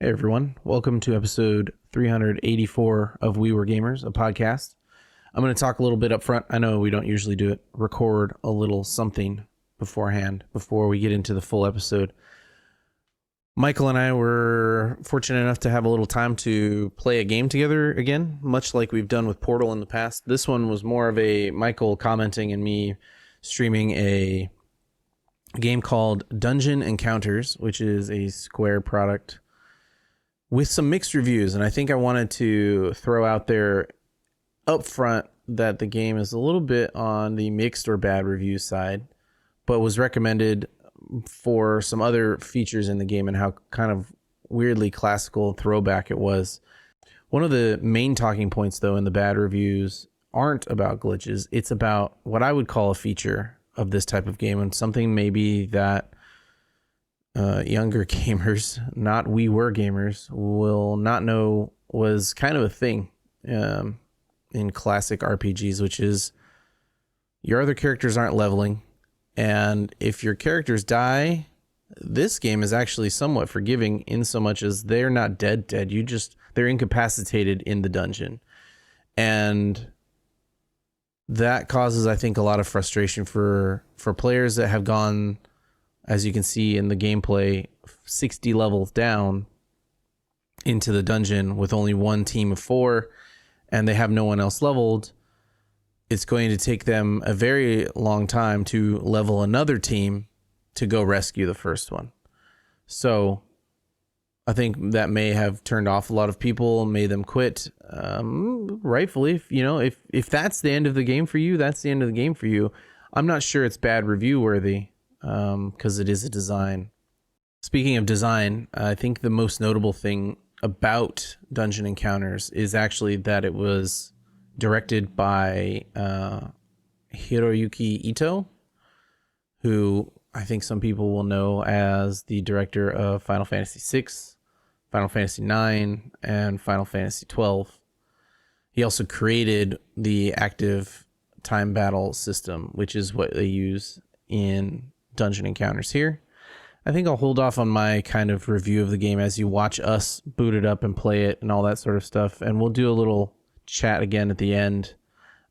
Hey everyone, welcome to episode 384 of We Were Gamers, a podcast. I'm going to talk a little bit up front. I know we don't usually do it, record a little something beforehand before we get into the full episode. Michael and I were fortunate enough to have a little time to play a game together again, much like we've done with Portal in the past. This one was more of a Michael commenting and me streaming a game called Dungeon Encounters, which is a Square product with some mixed reviews. And I think I wanted to throw out there up front that the game is a little bit on the mixed or bad review side, but was recommended for some other features in the game and how kind of weirdly classical throwback it was. One of the main talking points, though, in the bad reviews aren't about glitches. It's about what I would call a feature of this type of game, and something maybe that younger gamers, not we were gamers, will not know was kind of a thing in classic RPGs, which is your other characters aren't leveling. And if your characters die, this game is actually somewhat forgiving in so much as they're not dead. They're incapacitated in the dungeon. And that causes, I think, a lot of frustration for players that have gone, as you can see in the gameplay, 60 levels down into the dungeon with only one team of 4, and they have no one else leveled. It's going to take them a very long time to level another team to go rescue the first one. So I think that may have turned off a lot of people, made them quit. Rightfully, if that's the end of the game for you, that's the end of the game for you. I'm not sure it's bad review worthy, because it is a design. Speaking of design, I think the most notable thing about Dungeon Encounters is actually that it was directed by Hiroyuki Ito, who I think some people will know as the director of Final Fantasy VI, Final Fantasy IX, and Final Fantasy XII. He also created the active time battle system, which is what they use in Dungeon Encounters here. I think I'll hold off on my kind of review of the game as you watch us boot it up and play it and all that sort of stuff, and we'll do a little chat again at the end.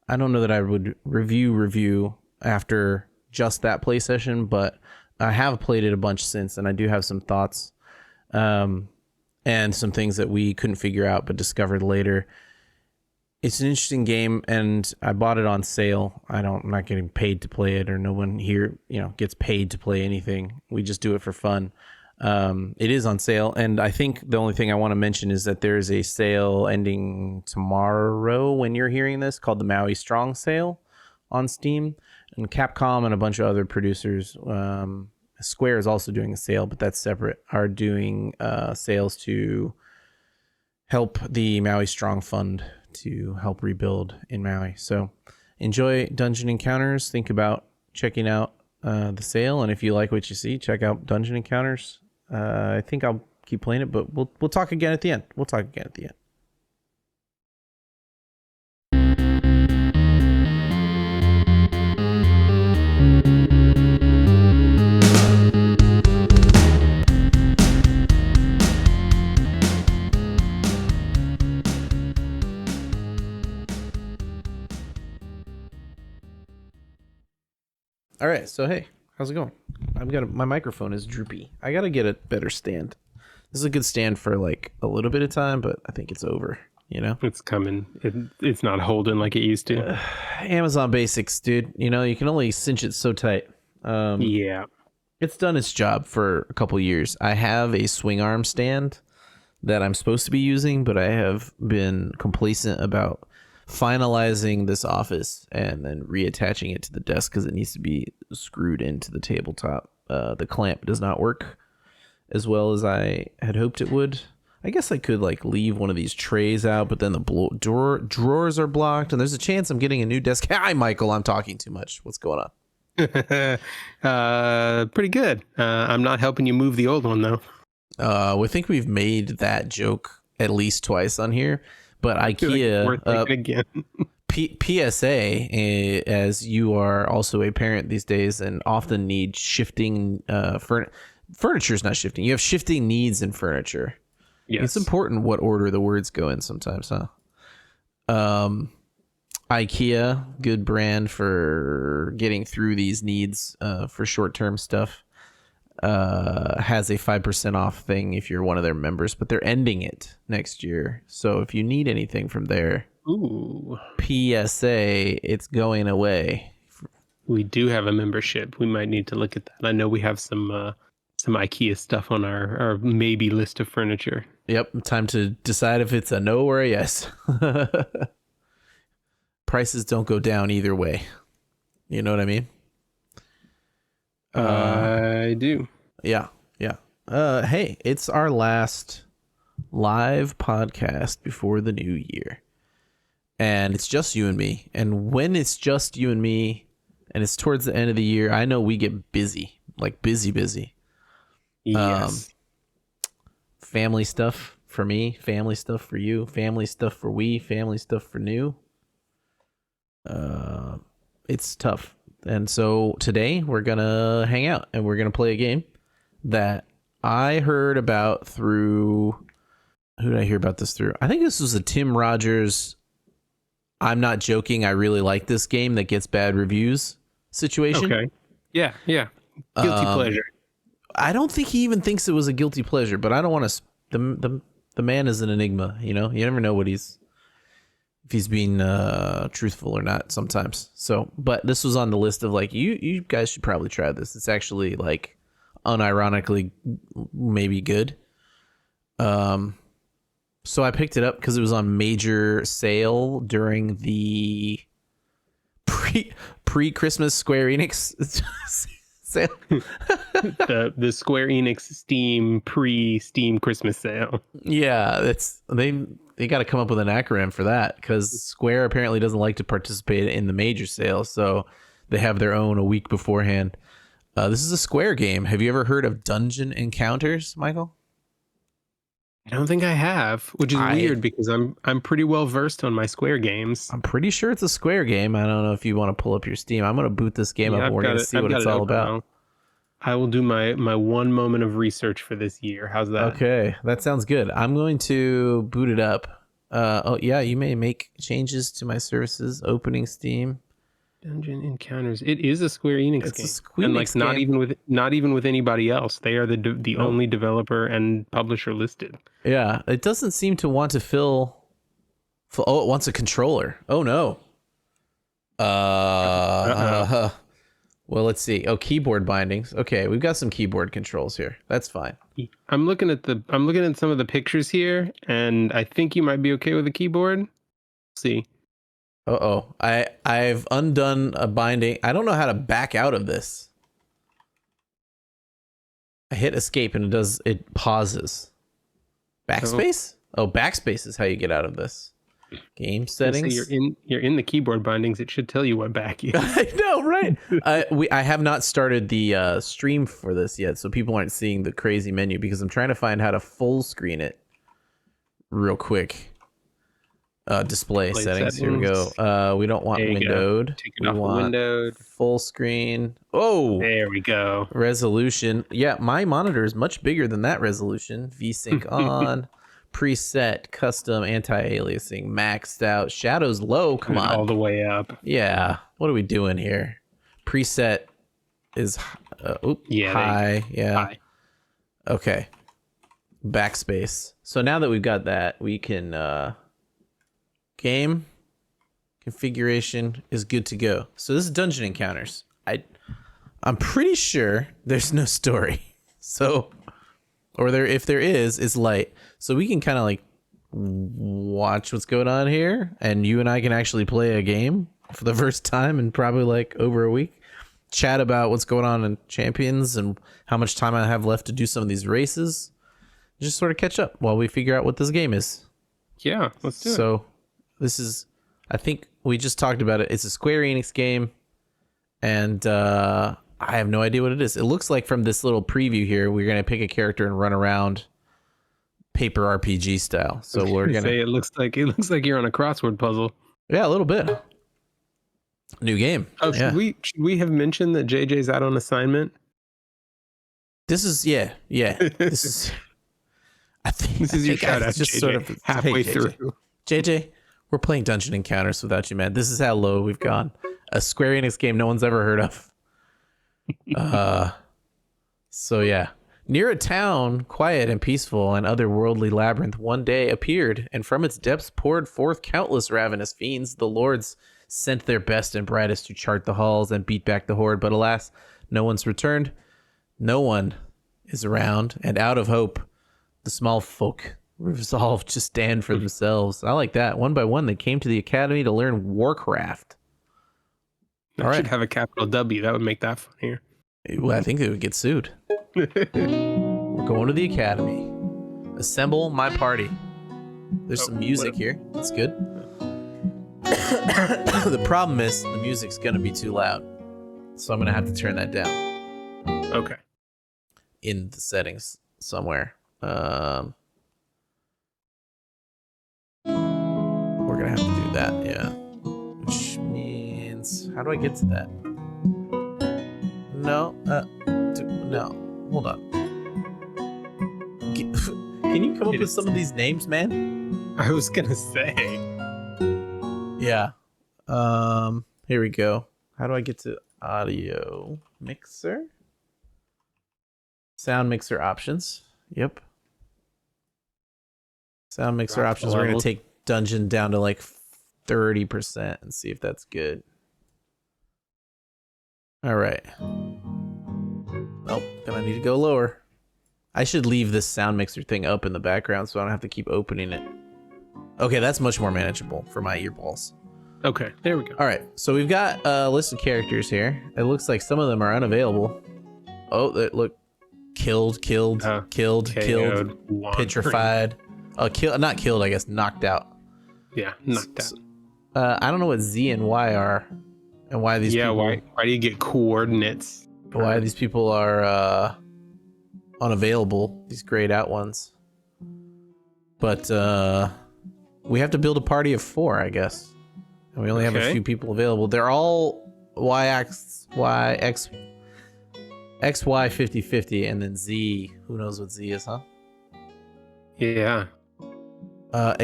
I don't know that I would review after just that play session, but I have played it a bunch since, and I do have some thoughts and some things that we couldn't figure out but discovered later. It's an interesting game, and I bought it on sale. I'm not getting paid to play it, or no one here, gets paid to play anything. We just do it for fun. It is on sale, and I think the only thing I want to mention is that there's a sale ending tomorrow when you're hearing this, called the Maui Strong Sale on Steam. And Capcom and a bunch of other producers, Square is also doing a sale, but that's separate, are doing sales to help the Maui Strong Fund to help rebuild in Maui. So enjoy Dungeon Encounters. Think about checking out the sale, and if you like what you see, check out Dungeon Encounters. I think I'll keep playing it, but we'll talk again at the end. All right, so hey, how's it going? My microphone is droopy. I gotta get a better stand. This is a good stand for like a little bit of time, but I think it's over. It's coming. It's not holding like it used to. Amazon Basics, dude. You can only cinch it so tight. Yeah, it's done its job for a couple years. I have a swing arm stand that I'm supposed to be using, but I have been complacent about finalizing this office and then reattaching it to the desk because it needs to be screwed into the tabletop. The clamp does not work as well as I had hoped it would. I guess I could leave one of these trays out, but then the drawers are blocked, and there's a chance I'm getting a new desk. Hi, Michael. I'm talking too much. What's going on? Pretty good. I'm not helping you move the old one though. We think we've made that joke at least twice on here. But IKEA, again. PSA, as you are also a parent these days and often need shifting furniture is not shifting. You have shifting needs in furniture. Yes. It's important what order the words go in sometimes, huh? IKEA, good brand for getting through these needs for short-term stuff. Has a 5% off thing if you're one of their members, but they're ending it next year. So if you need anything from there, Ooh. PSA, it's going away. We do have a membership. We might need to look at that. I know we have some IKEA stuff on our maybe list of furniture. Yep, time to decide if it's a no or a yes. Prices don't go down either way. You know what I mean? I do. Yeah. Hey, it's our last live podcast before the new year. And it's just you and me. And when it's just you and me, and it's towards the end of the year, I know we get busy. Like busy. Yes. Family stuff for me, family stuff for you, family stuff for we, family stuff for new. It's tough. And so today we're going to hang out and we're going to play a game that I heard about through... Who did I hear about this through? I think this was a Tim Rogers, I'm not joking, I really like this game that gets bad reviews situation. Okay. Yeah. Guilty pleasure. I don't think he even thinks it was a guilty pleasure, but I don't want to... The man is an enigma, you know? You never know if he's being truthful or not sometimes. So, but this was on the list of like, you guys should probably try this. It's actually like unironically maybe good. So I picked it up because it was on major sale during the pre-Christmas Square Enix sale. the Square Enix Steam Christmas sale. Yeah, they got to come up with an acronym for that because Square apparently doesn't like to participate in the major sale, so they have their own a week beforehand. This is a Square game. Have you ever heard of Dungeon Encounters, Michael? I don't think I have, which is weird because I'm pretty well versed on my Square games. I'm pretty sure it's a Square game. I don't know if you want to pull up your Steam. I'm going to boot this game up and we're going to see what it's all about. Now. I will do my one moment of research for this year. How's that? Okay, that sounds good. I'm going to boot it up. Oh yeah, you may make changes to my services. Opening Steam. Dungeon Encounters. It is a Square Enix game. A Square and Enix game. not even with anybody else. They are the only developer and publisher listed. Yeah, it doesn't seem to want to fill. Oh, it wants a controller. Oh no. Well, let's see. Oh, keyboard bindings. Okay, we've got some keyboard controls here. That's fine. I'm looking at some of the pictures here, and I think you might be okay with the keyboard. Let's see. I've undone a binding. I don't know how to back out of this. I hit escape and it pauses. Backspace? Oh, backspace is how you get out of this. Game settings. So you're in the keyboard bindings. It should tell you what back is. I know, right? I have not started the stream for this yet, so people aren't seeing the crazy menu because I'm trying to find how to full screen it real quick. Display settings. Here we go. We don't want windowed. Take it off windowed. Full screen. Oh, there we go. Resolution. Yeah, my monitor is much bigger than that resolution. VSync on. Preset, custom, anti-aliasing, maxed out, shadows low. Come on, all the way up. Yeah, what are we doing here? Preset is high. Yeah. High. Okay. Backspace. So now that we've got that, we can game configuration is good to go. So this is Dungeon Encounters. I'm pretty sure there's no story. So, or if there is, it's light. So we can kind of like watch what's going on here, and you and I can actually play a game for the first time in probably like over a week. Chat about what's going on in Champions and how much time I have left to do some of these races. Just sort of catch up while we figure out what this game is. Yeah, let's do it. So this is, I think we just talked about it. It's a Square Enix game, and I have no idea what it is. It looks like from this little preview here, we're going to pick a character and run around paper RPG style. So we're gonna say it looks like you're on a crossword puzzle. Yeah, a little bit. New game. Oh, should we have mentioned that JJ's out on assignment? This is this is I think This is your shout out, just JJ. sort of Halfway hey, through. JJ, we're playing Dungeon Encounters without you, man. This is how low we've gone. A Square Enix game no one's ever heard of. So yeah. Near a town, quiet and peaceful, an otherworldly labyrinth one day appeared, and from its depths poured forth countless ravenous fiends. The lords sent their best and brightest to chart the halls and beat back the horde, but alas, no one's returned. No one is around, and out of hope, the small folk resolved to stand for themselves. I like that. One by one, they came to the academy to learn Warcraft. I should have a capital W. That would make that funnier. Well, I think they would get sued. We're going to the academy. Assemble my party. There's some music here. That's good. The problem is the music's going to be too loud. So I'm going to have to turn that down. Okay. In the settings somewhere. We're going to have to do that, yeah. Which means... How do I get to that? No. No. Hold on. Can you come up with some of these names, man? I was gonna say. Yeah. Here we go. How do I get to audio mixer? Sound mixer options. Yep. Sound mixer options. We're gonna take Dungeon down to like 30% and see if that's good. All right. Nope, gonna need to go lower. I should leave this sound mixer thing up in the background so I don't have to keep opening it. Okay, that's much more manageable for my earballs. Okay, there we go. All right, so we've got a list of characters here. It looks like some of them are unavailable. Oh, look, killed, petrified. Not killed, I guess, knocked out. Yeah, knocked out. I don't know what Z and Y are, and why these. Yeah, why do you get coordinates? Why these people are unavailable? These grayed out ones. But we have to build a party of 4, I guess. And we only have a few people available. They're all X, Y, 50-50, and then Z. Who knows what Z is, huh? Yeah.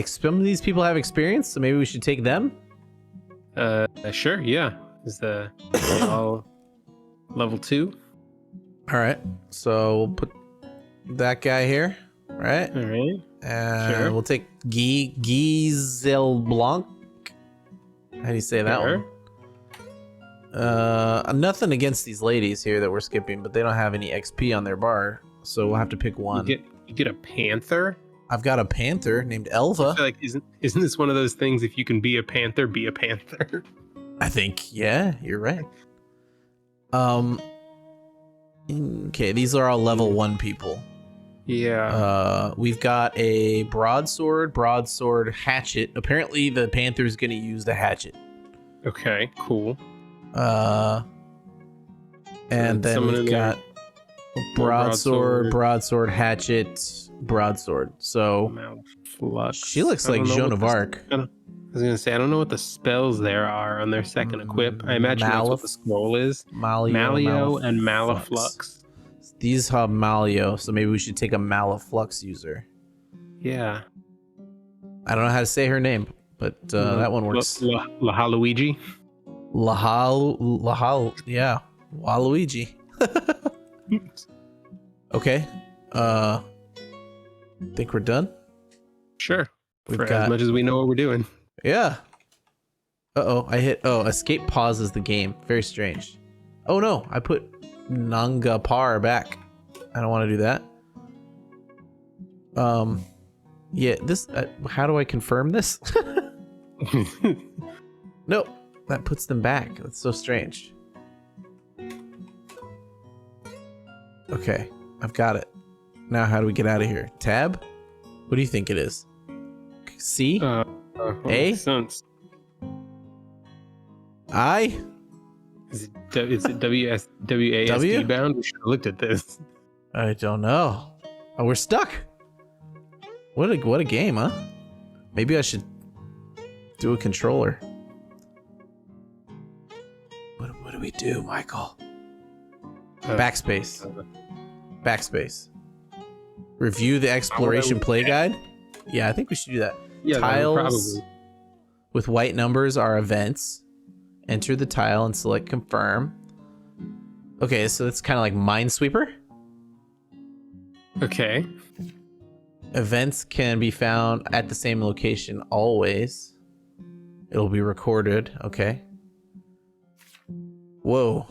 Some of these people have experience, so maybe we should take them? Sure, yeah. Is the all level 2? All right. So we'll put that guy here, right? All right. And we'll take Gizel Blanc. How do you say that one? Nothing against these ladies here that we're skipping, but they don't have any XP on their bar, so we'll have to pick one. You get a panther? I've got a panther named Elva. I feel like isn't this one of those things? If you can be a panther, be a panther. I think, yeah, you're right. Okay, these are all level 1 people. Yeah. We've got a broadsword, hatchet. Apparently, the panther's gonna use the hatchet. Okay, cool. And then we've got broadsword, hatchet, broadsword. So she looks like Joan of Arc. I was gonna say, I don't know what the spells there are on their second equip. I imagine that's what the scroll is. Malio and Maliflux. These have Malio, so maybe we should take a Maliflux user. Yeah. I don't know how to say her name, but that one works. Lahaluigi. Yeah. Waluigi. Okay. Think we're done? Sure. As much as we know what we're doing. Yeah. I hit escape pauses the game. Very strange. Oh no, I put Nanga Par back. I don't want to do that. Yeah, this how do I confirm this? Nope. That puts them back. That's so strange. Okay, I've got it. Now how do we get out of here? Tab? What do you think it is? C? A? Sense. I? Is it WASD bound? We should have looked at this. I don't know. Oh, we're stuck. What a game, huh? Maybe I should do a controller. What do we do, Michael? Backspace. Review the exploration play guide. Yeah, I think we should do that. Yeah, Tiles probably. with white numbers are events. Enter the tile and select confirm. Okay, so it's kind of like Minesweeper. Okay. Events can be found at the same location always. It'll be recorded. Okay. Whoa.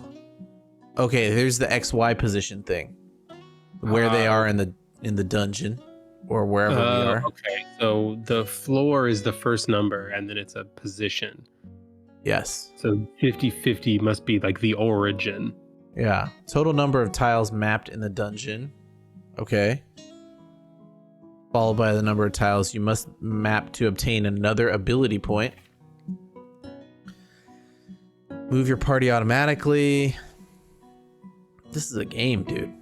Okay, there's the XY position thing. Where they are in the dungeon or wherever we are. Okay, so the floor is the first number and then it's a position. Yes. So 50-50 must be like the origin. Yeah. Total number of tiles mapped in the dungeon. Okay. Followed by the number of tiles you must map to obtain another ability point. Move your party automatically. This is a game, dude.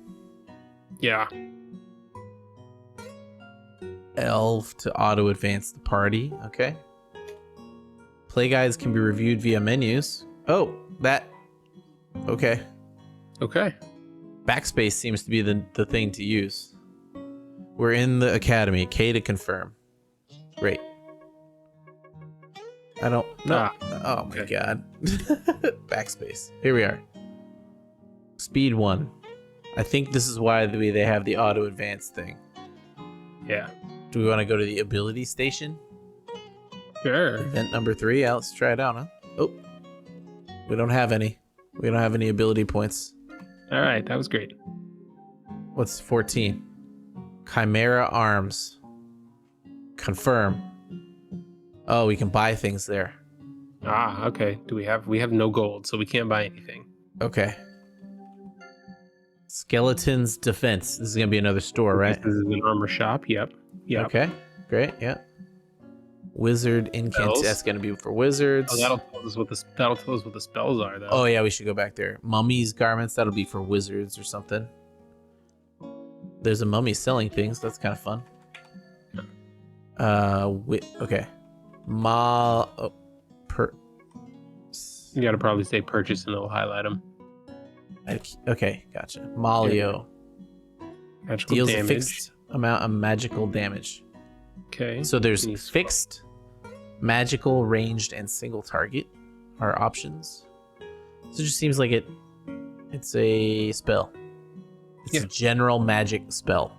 Yeah. L to auto advance the party. Okay. Play guides can be reviewed via menus. Oh, that. Okay. Okay. Backspace seems to be the thing to use. We're in the academy. K to confirm. Great. I don't know. Oh my god. Backspace. Here we are. Speed 1. I think this is why they have the auto advance thing. Yeah. Do we want to go to the ability station? Sure. Event number 3. Yeah, let's try it out, huh? Oh. We don't have any. We don't have any ability points. All right, that was great. What's 14? Chimera arms. Confirm. Oh, we can buy things there. Ah, okay. We have no gold, so we can't buy anything. Okay. Skeleton's defense. This is gonna be another store, right? This is an armor shop. Yep. Okay. Great. Yeah. Wizard incant. That's gonna be for wizards. Oh, that'll tell us what the spells are, though. Oh yeah, we should go back there. Mummy's garments. That'll be for wizards or something. There's a mummy selling things. That's kind of fun. Okay. You gotta probably say purchase and it'll highlight them. Okay, gotcha. Malio Magical deals damage. a fixed amount of magical damage. Okay. So there's fixed, magical, ranged, and single target are options. So it just seems like it's a spell. It's a general magic spell.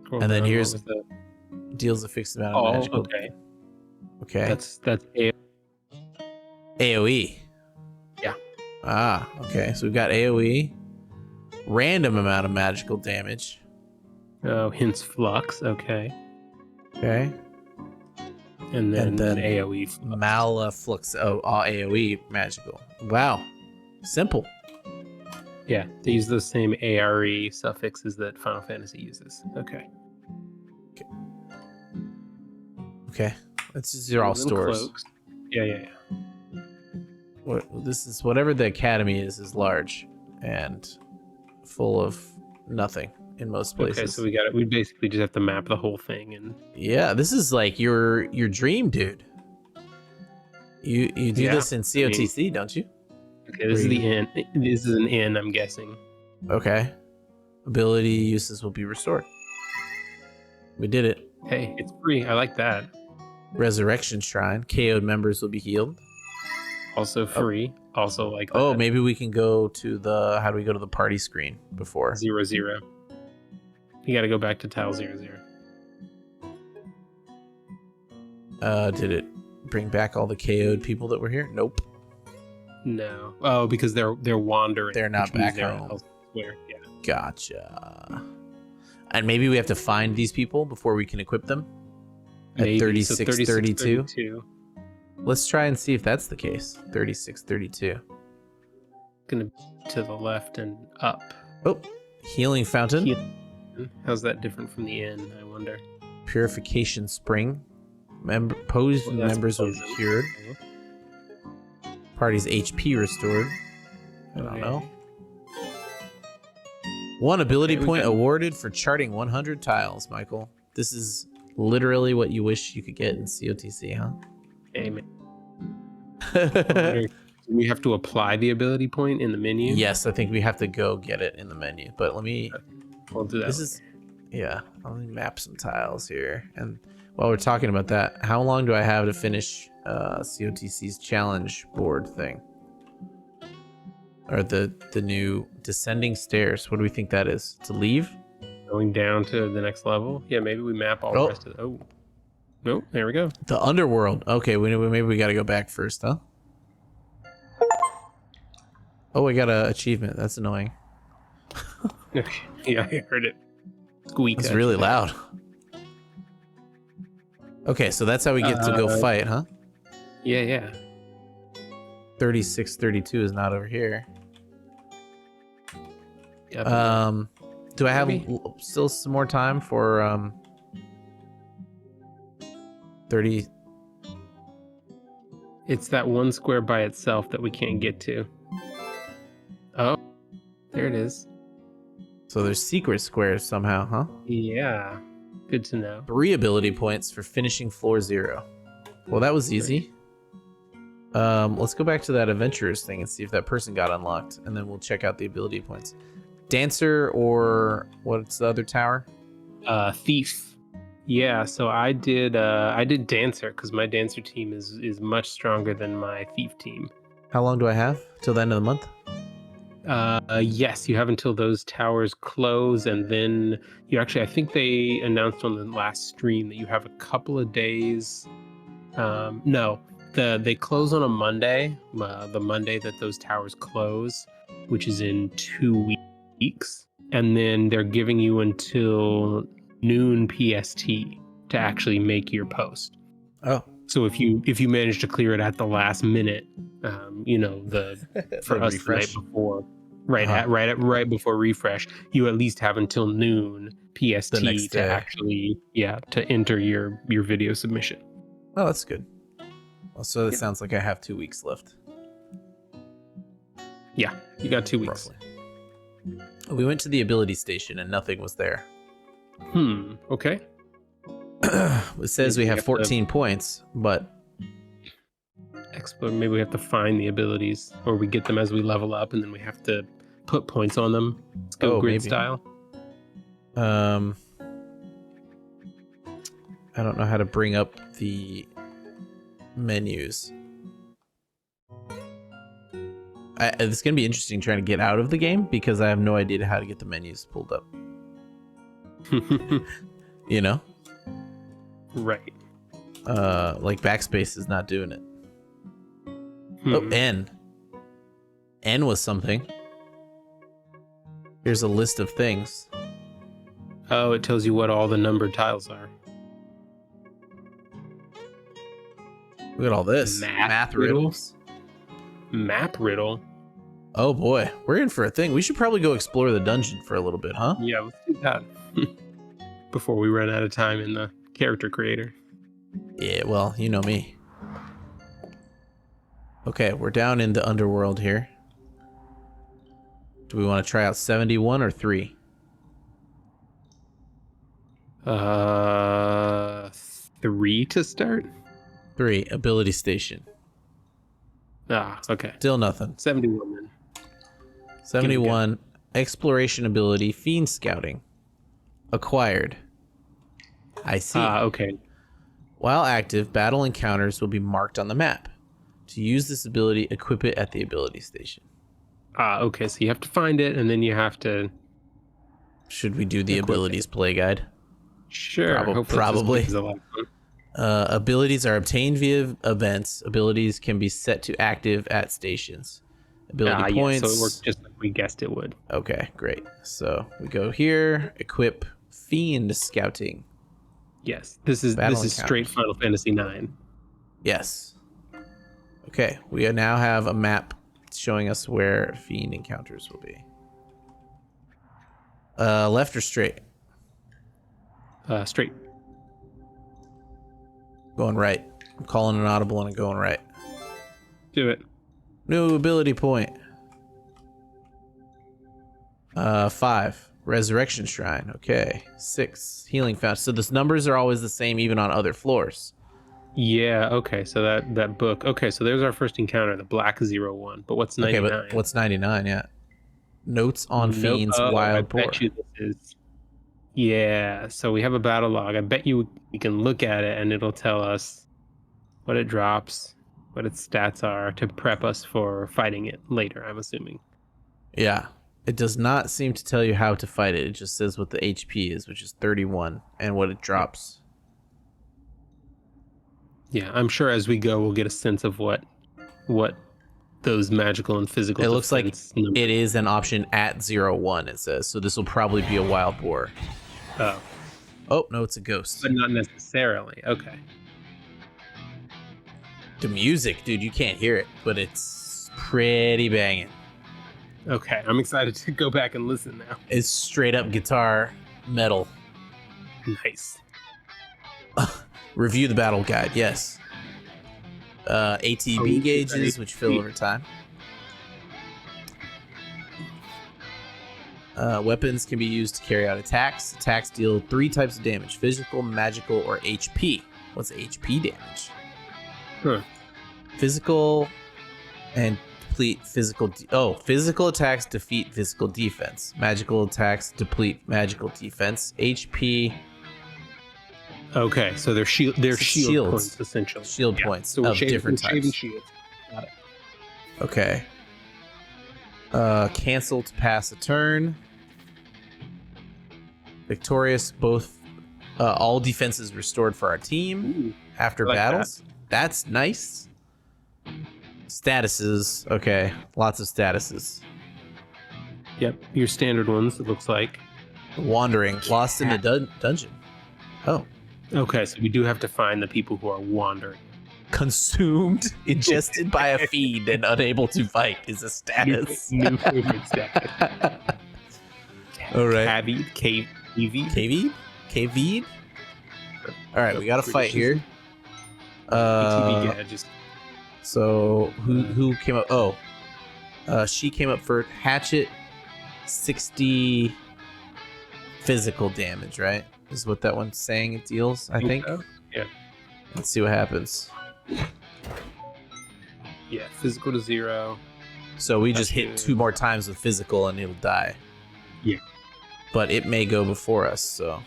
Cool. And then here's deals a fixed amount of magical. Okay. Okay. That's AoE. Yeah. Ah, okay. So we've got AoE, random amount of magical damage. Oh, hints flux. Okay. Okay. And then AoE flux. Malaflux. Oh, all AoE magical. Wow. Simple. Yeah, they use those same ARE suffixes that Final Fantasy uses. Okay. Okay. These are all stores. Cloaks. Yeah. This is whatever the academy is large and full of nothing in most places. Okay, so we basically just have to map the whole thing and yeah, this is like your dream, dude. You do this in COTC, don't you? Okay, this is the inn. This is an inn, I'm guessing. Okay. Ability uses will be restored. We did it. Hey, it's free. I like that. Resurrection Shrine. KO'd members will be healed. Also free. Also like that. Oh, maybe we can go to how do we go to the party screen before? 0. You got to go back to tile 0. Did it bring back all the KO'd people that were here? Nope. No. Oh, because they're wandering. They're not back home. Elsewhere. Yeah. Gotcha. And maybe we have to find these people before we can equip them? Maybe. At 3632? 32. Let's try and see if that's the case. 3632. Gonna be to the left and up. Oh, healing fountain. How's that different from the inn, I wonder? Purification spring. Posed members will be cured. Okay. Party's HP restored. I don't know. 1 ability point awarded for charting 100 tiles, Michael. This is literally what you wish you could get in COTC, huh? Amen. We have to apply the ability point in the menu? Yes, I think we have to go get it in the menu. But let me... We'll do that. Yeah, I'll map some tiles here. And while we're talking about that, how long do I have to finish COTC's challenge board thing? Or the new descending stairs. What do we think that is? To leave? Going down to the next level. Yeah, maybe we map all the rest of it. Oh, nope. There we go. The underworld. Okay, maybe we got to go back first, huh? Oh, we got an achievement. That's annoying. Yeah, I heard it. Squeak. It's really loud. Okay, so that's how we get to go fight, huh? Yeah. 3632 is not over here. Yep. Do I have still some more time for 30? It's that one square by itself that we can't get to. Oh, there it is. So there's secret squares somehow, huh? Yeah. Good to know. 3 ability points for finishing floor 0. Well, that was easy. Let's go back to that adventurers thing and see if that person got unlocked, and then we'll check out the ability points. Dancer, or what's the other tower? Thief. Yeah, so I did dancer because my dancer team is much stronger than my thief team. How long do I have till the end of the month? Yes, you have until those towers close, and then you actually, I think they announced on the last stream that you have a couple of days. No, they close on a Monday, the Monday that those towers close, which is in 2 weeks, and then they're giving you until noon PST to actually make your post. Oh, so if you manage to clear it at the last minute, for us the night before, right before refresh, you at least have until noon PST to actually to enter your video submission. Oh, that's good. Well, so it sounds like I have 2 weeks left. Yeah, you got 2 weeks. Roughly. We went to the ability station and nothing was there. Okay. It says we have 14 points, but maybe we have to find the abilities, or we get them as we level up, and then we have to put points on them. Let's go grid style. I don't know how to bring up the menus. It's gonna be interesting trying to get out of the game because I have no idea how to get the menus pulled up. You know? Right. Like backspace is not doing it. Oh, N. N was something. Here's a list of things. Oh, it tells you what all the numbered tiles are. Look at all this. Math riddles. Map riddle. Oh boy, we're in for a thing. We should probably go explore the dungeon for a little bit, huh? Yeah, let's do that. Before we run out of time in the character creator. Yeah, well, you know me. Okay, we're down in the underworld here. Do we want to try out 71 or 3? 3 to start? 3, ability station. Okay. Still nothing. 71 then. 71, exploration ability, fiend scouting. Acquired. I see. Okay. While active, battle encounters will be marked on the map. To use this ability, equip it at the ability station. Okay, so you have to find it, and then you have to... Should we do the abilities play guide? Sure. Probably. Abilities are obtained via events. Abilities can be set to active at stations. Ability points. Yeah, so it works just like we guessed it would. Okay, great. So we go here, equip fiend scouting. Yes, this is straight Final Fantasy IX. Yes. Okay, we now have a map showing us where fiend encounters will be. Left or straight? Straight. Going right. I'm calling an audible and I'm going right. Do it. New ability point. 5. Resurrection Shrine. Okay. 6. Healing Fountain. So the numbers are always the same even on other floors. Yeah, okay. So that book. Okay, so there's our first encounter, the Black 01. But what's 99? Okay, but what's 99? Yeah. Notes on Fiend's Wild Boar. I bet you this is... Yeah, so we have a battle log. I bet you we can look at it and it'll tell us what it drops, what its stats are to prep us for fighting it later, I'm assuming. Yeah. It does not seem to tell you how to fight it. It just says what the HP is, which is 31, and what it drops. Yeah, I'm sure as we go we'll get a sense of what those magical and physical It looks like defense numbers. it is an option at 0-1, it says. So this will probably be a wild boar. Oh, Oh, no, it's a ghost. but not necessarily. Okay. The music, dude, you can't hear it, but it's pretty banging. Okay, I'm excited to go back and listen now. It's straight up guitar metal. Nice. Review the battle guide, yes. ATB gauges, which fill over time. Weapons can be used to carry out attacks. Attacks deal 3 types of damage: physical, magical, or HP. What's HP damage? Huh. Physical and deplete physical. Physical attacks defeat physical defense. Magical attacks deplete magical defense. HP. Okay, so they're shield Shields. points essentially. Shield points So we're of different shaving types. shields. Got it. Okay. Cancel to pass a turn. Victorious. All defenses restored for our team Ooh, after I like battles. That's nice. Statuses. Okay, lots of statuses. yep, your standard ones. It looks like. Wandering. Lost in a dungeon. Oh. Okay, so we do have to find the people who are wandering. Consumed, ingested by a fiend, and unable to fight is a status. New favorite status. All right. Cavied, KV? KV? All right, we got to fight here. ATB gadgets. So who came up? Oh, she came up for hatchet. 60 physical damage, right? Is what that one's saying it deals. I think. So. Yeah. Let's see what happens. Yeah, physical to 0. So we just That's hit 2 more times with physical and it'll die. Yeah. But it may go before us, so.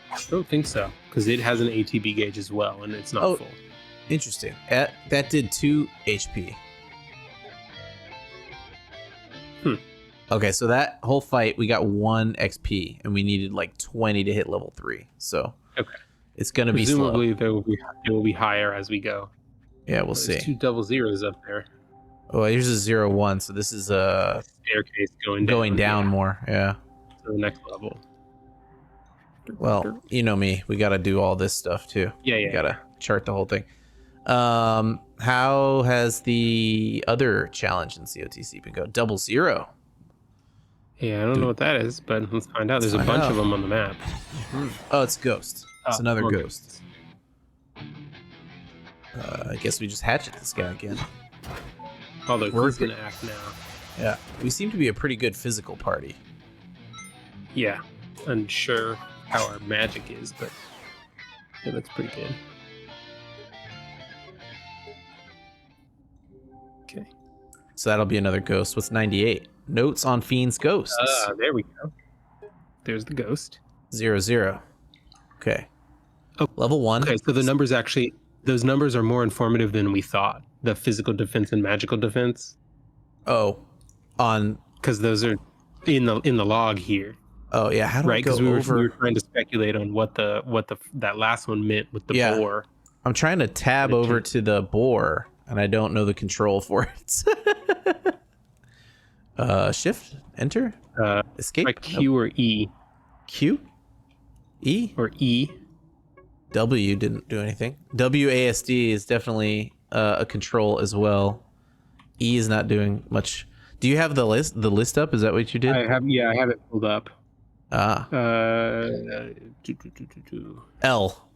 I don't think so, because it has an ATB gauge as well, and it's not full. Interesting. That did 2 HP. Okay, so that whole fight, we got 1 XP, and we needed like 20 to hit level 3. So Okay. it's going to be slow. Presumably, it will be higher as we go. Yeah, we'll see. There's 2 double zeros up there. Oh, here's a 0-1, so this is Staircase going down more. Yeah. to the next level. Well, you know me. We got to do all this stuff too. Yeah. We got to chart the whole thing. How has the other challenge in COTC been going? 00. Yeah, I don't know what that is, but let's find out. There's a find bunch out. of them on the map. Oh, it's Ghost. It's another more Ghost. I guess we just hatchet this guy again. Although We're he's gonna act now. Yeah. We seem to be a pretty good physical party. Yeah, unsure how our magic is, but it looks pretty good. Okay. So that'll be another Ghost. What's 98? Notes on Fiend's Ghosts. There we go. There's the ghost. 00. Okay. Oh, Level 1. Okay, so those numbers are more informative than we thought. The physical defense and magical defense, Oh. On. because those are in the log here, Oh, yeah. How do right? I go Because we over? were trying to speculate on what that last one meant with the Yeah. boar. I'm trying to tab over to the boar, and I don't know the control for it. Shift, enter, escape. Like Q or E Q, E, or E. W didn't do anything. WASD is definitely a control as well. E is not doing much. Do you have the list up? Is that what you did? I have it pulled up. Ah, L.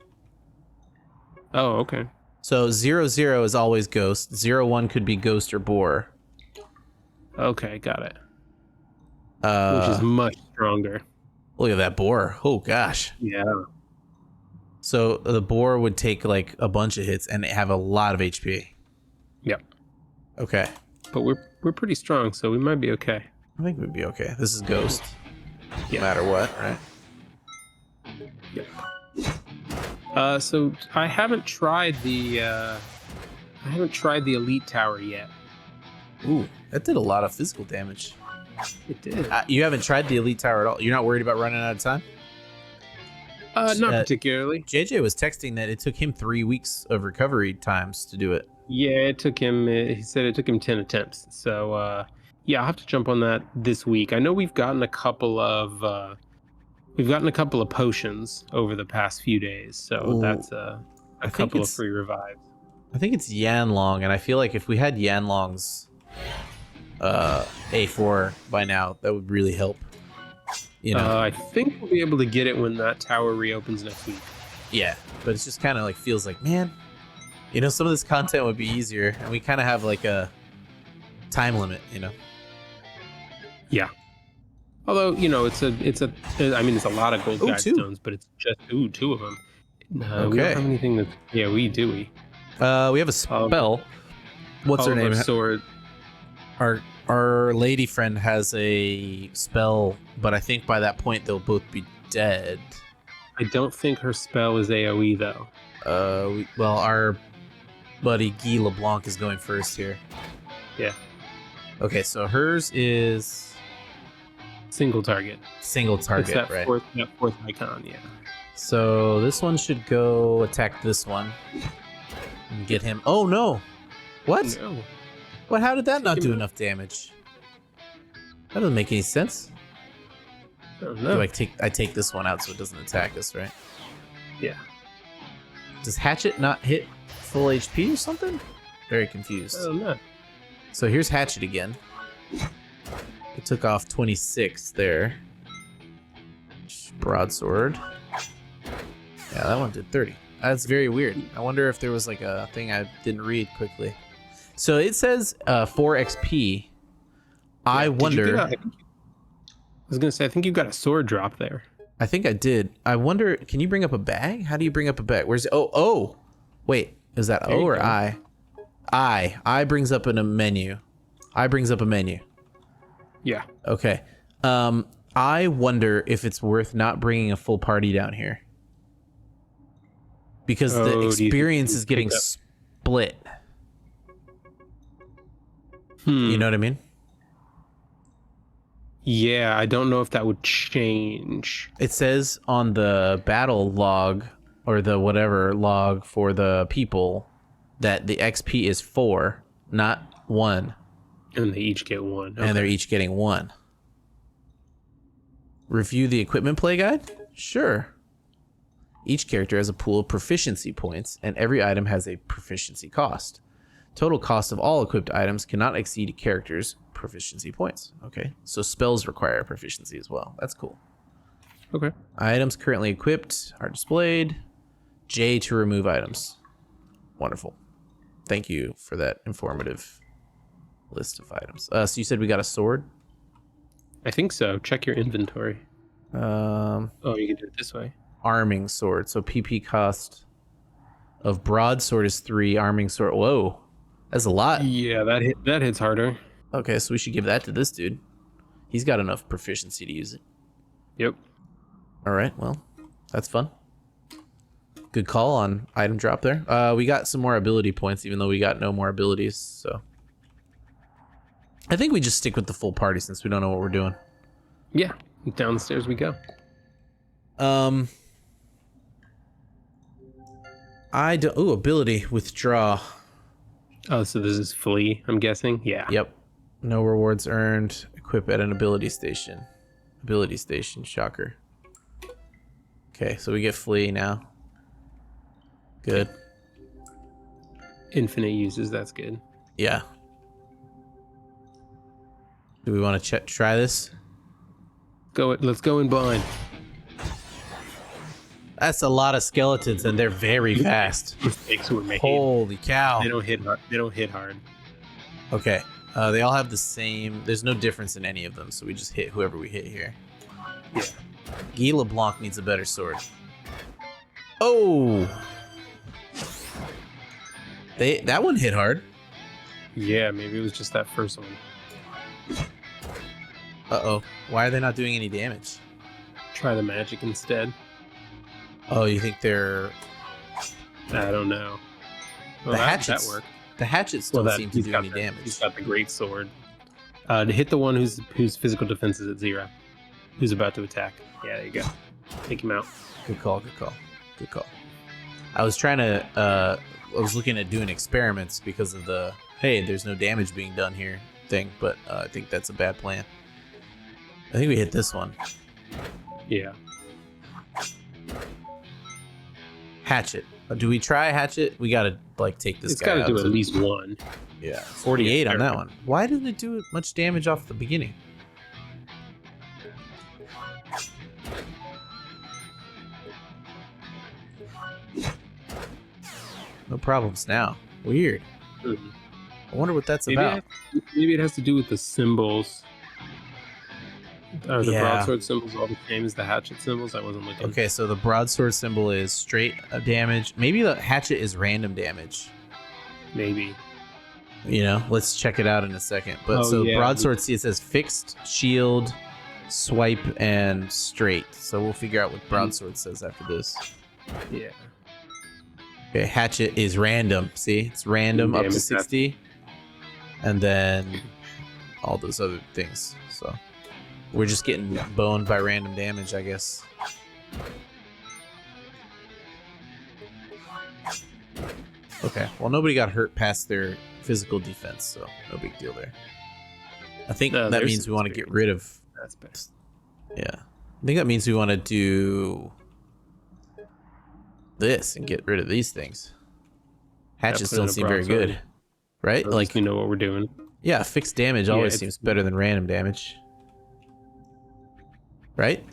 Oh, okay. So 00 is always ghost. 01 could be ghost or boar. Okay, got it. Which is much stronger. Look at that boar. Oh gosh. Yeah. So the boar would take like a bunch of hits and have a lot of HP. Yep. Okay. But we're pretty strong, so we might be okay. I think we'd be okay. This is ghost. Yeah. No matter what, right? So I haven't tried the elite tower yet. Ooh, that did a lot of physical damage. It did. You haven't tried the elite tower at all. You're not worried about running out of time? Not particularly. JJ was texting that it took him 3 weeks of recovery times to do it. Yeah, it took him. He said it took him 10 attempts. So yeah, I'll have to jump on that this week. I know we've gotten a couple of potions over the past few days. So Ooh, that's a couple of free revives. I think it's Yanlong, and I feel like if we had Yanlong's A4 by now, that would really help. You know, I think we'll be able to get it when that tower reopens next week. yeah, but it's just kind of like feels like, man, you know, some of this content would be easier, and we kind of have like a time limit, you know. Yeah. Although, you know, it's a it's a lot of gold guide stones, but it's just 2 of them. Okay. We don't have anything that. Yeah, we do. We have a spell. What's her name? Sword. Our lady friend has a spell, but I think by that point they'll both be dead. I don't think her spell is AoE though. Well, our buddy Guy LeBlanc is going first here. Yeah. Okay, so hers is single target. Single target, it's that right? Fourth icon, yeah. So this one should go attack this one and get him. Oh no! What? No. What? How did that not do enough damage? That doesn't make any sense. I don't know. I take this one out so it doesn't attack us, right? Yeah. Does Hatchet not hit full HP or something? Very confused. I don't know. So here's Hatchet again. It took off 26 there. Broadsword. Yeah, that one did 30. That's very weird. I wonder if there was like a thing I didn't read quickly. So it says 4 XP. Yeah, I wonder. I was gonna say, I think you got a sword drop there. I think I did. I wonder. Can you bring up a bag? How do you bring up a bag? Where's oh? Wait, is that O or I? I brings up in a menu. I brings up a menu. Yeah. Okay. I wonder if it's worth not bringing a full party down here because the experience is getting split. You know what I mean? Yeah, I don't know if that would change. It says on the battle log or the whatever log for the people that the XP is 4, not 1. And they each get 1. Okay. And they're each getting 1. Review the equipment play guide? Sure. Each character has a pool of proficiency points, and every item has a proficiency cost. Total cost of all equipped items cannot exceed a character's proficiency points. Okay, so spells require proficiency as well. That's cool. Okay. Items currently equipped are displayed. J to remove items. Wonderful. Thank you for that informative list of items. So you said we got a sword? I think so. Check your inventory. Oh, you can do it this way. Arming sword. So PP cost of broadsword is 3. Arming sword. Whoa. That's a lot. Yeah, that hits harder. Okay, so we should give that to this dude. He's got enough proficiency to use it. Yep. All right, well, that's fun. Good call on item drop there. We got some more ability points, even though we got no more abilities, so. I think we just stick with the full party since we don't know what we're doing. Yeah, downstairs we go. Ability, withdraw. Oh, so this is flee, I'm guessing? Yeah. Yep. No rewards earned. Equip at an ability station. Ability station, shocker. Okay, so we get flee now. Good. Infinite uses, that's good. Yeah. Do we want to try this? Let's go in blind. That's a lot of skeletons, and they're very fast. Mistakes we're making. Holy cow! They don't hit hard. Okay. They all have the same. There's no difference in any of them, so we just hit whoever we hit here. Yeah. Guy LeBlanc needs a better sword. Oh! That one hit hard. Yeah, maybe it was just that first one. Uh-oh. Why are they not doing any damage? Try the magic instead. Oh, you think they're I don't know. Well, the that hatchets? worked. The hatchets don't seem to he's do got any damage. He's got the great sword. To hit the one whose physical defense is at 0, who's about to attack. Yeah, there you go. Take him out. Good call. Good call. Good call. I was trying to. I was looking at doing experiments because of the hey, there's no damage being done here thing, but I think that's a bad plan. I think we hit this one. Yeah. Hatchet. Do we try hatchet? We gotta like take this It's guy got to out. do at least one. Yeah, 48 on that one. Why didn't it do much damage off the beginning? No problems now. Weird. Mhm. I wonder what that's Maybe about. maybe it has to do with the symbols. Are the Yeah. broadsword symbols all the same as the hatchet symbols? I wasn't looking. Okay, so the broadsword symbol is straight damage. Maybe the hatchet is random damage. Maybe. You know, let's check it out in a second. But Oh, so yeah. broadsword, see, it says fixed, shield, swipe, and straight. So we'll figure out what broadsword says after this. Yeah. Okay, hatchet is random. See, it's random up to Damage 60, and then all those other things. So we're just getting boned by random damage, I guess. Okay, well, nobody got hurt past their physical defense, so no big deal there. I think No, that there's means some we want to get experience. rid of. That's better. Yeah, I think that means we want to do this and get rid of these things. Hatchets put in don't a seem very broadsword. good, right? At least Like, we know what we're doing. yeah, fixed damage Yeah, always it's- seems better than random damage, right?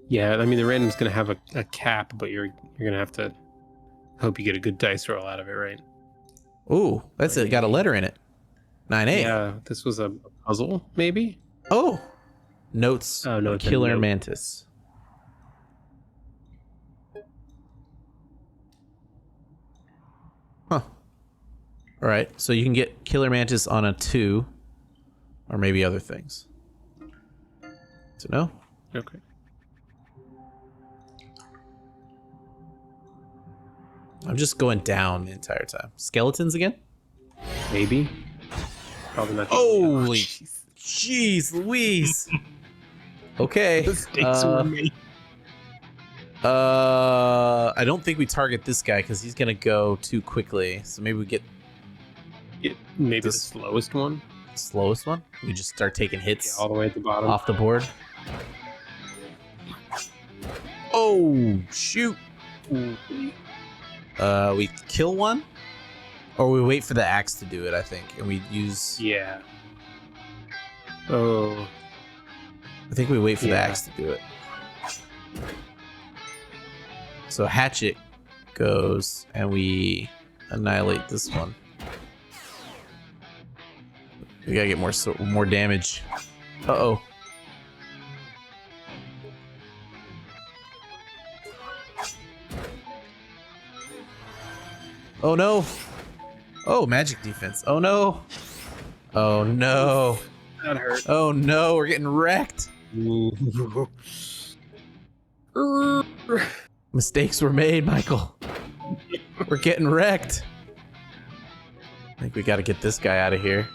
Yeah, I mean the random's gonna have a cap, but you're gonna have to hope you get a good dice roll out of it, right? Ooh, that's it. Got a letter in it. 9A. Yeah, this was a puzzle, maybe. Oh, notes. Oh, no, of it's a Killer note. Mantis. Huh. All right, so you can get Killer Mantis on a 2, or maybe other things. So no. Okay. I'm just going down the entire time. Skeletons again? Maybe. Probably not. Holy Jeez. jeez, Louise. Okay. The stakes were made. I don't think we target this guy because he's gonna go too quickly. So maybe we get Maybe the This- slowest one. the slowest one. We just start taking Yeah, hits all the way at the bottom. off the board. Oh shoot! We kill one, or we wait for the axe to do it. I think, and we use. Yeah. Oh. I think we wait for the Yeah. axe to do it. So hatchet goes, and we annihilate this one. We gotta get more damage. Uh-oh. Oh no. Oh, magic defense. Oh no. Oh no. That hurt. Oh no, we're getting wrecked. Mistakes were made, Michael. We're getting wrecked. I think we got to get this guy out of here.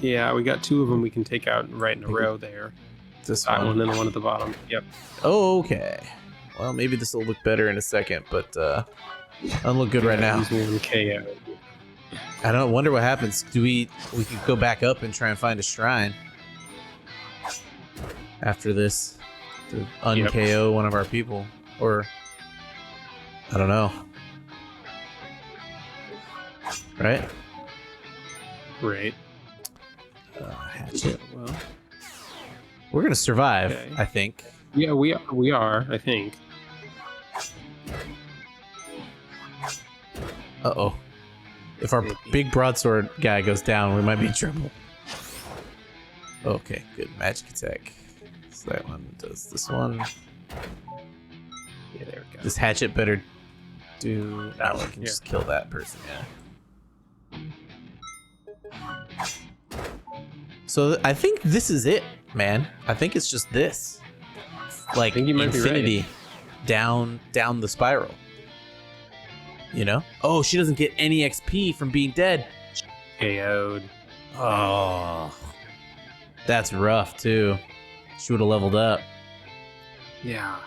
Yeah, we got 2 of them we can take out right in a row there. This That one. one and the one at the bottom. Yep. Okay. Well, maybe this will look better in a second, but doesn't look good right now. Use one KO. I don't wonder what happens. We could go back up and try and find a shrine after this to un-KO one of our people, or I don't know. Right? Right. Hatchet. Well, We're gonna survive, Okay. I think. yeah, we are. I think. Uh-oh. If our big broadsword guy goes down, we might be in trouble. Okay, good. Magic attack. So that one does this one. Yeah, there we go. This hatchet better do... That No, one, we can yeah. just kill that person, yeah. So I think this is it, man. I think it's just this. Like think you might be right. infinity. down the spiral. You know? Oh, she doesn't get any XP from being dead. KO'd. Oh, that's rough too. She would have leveled up. Yeah.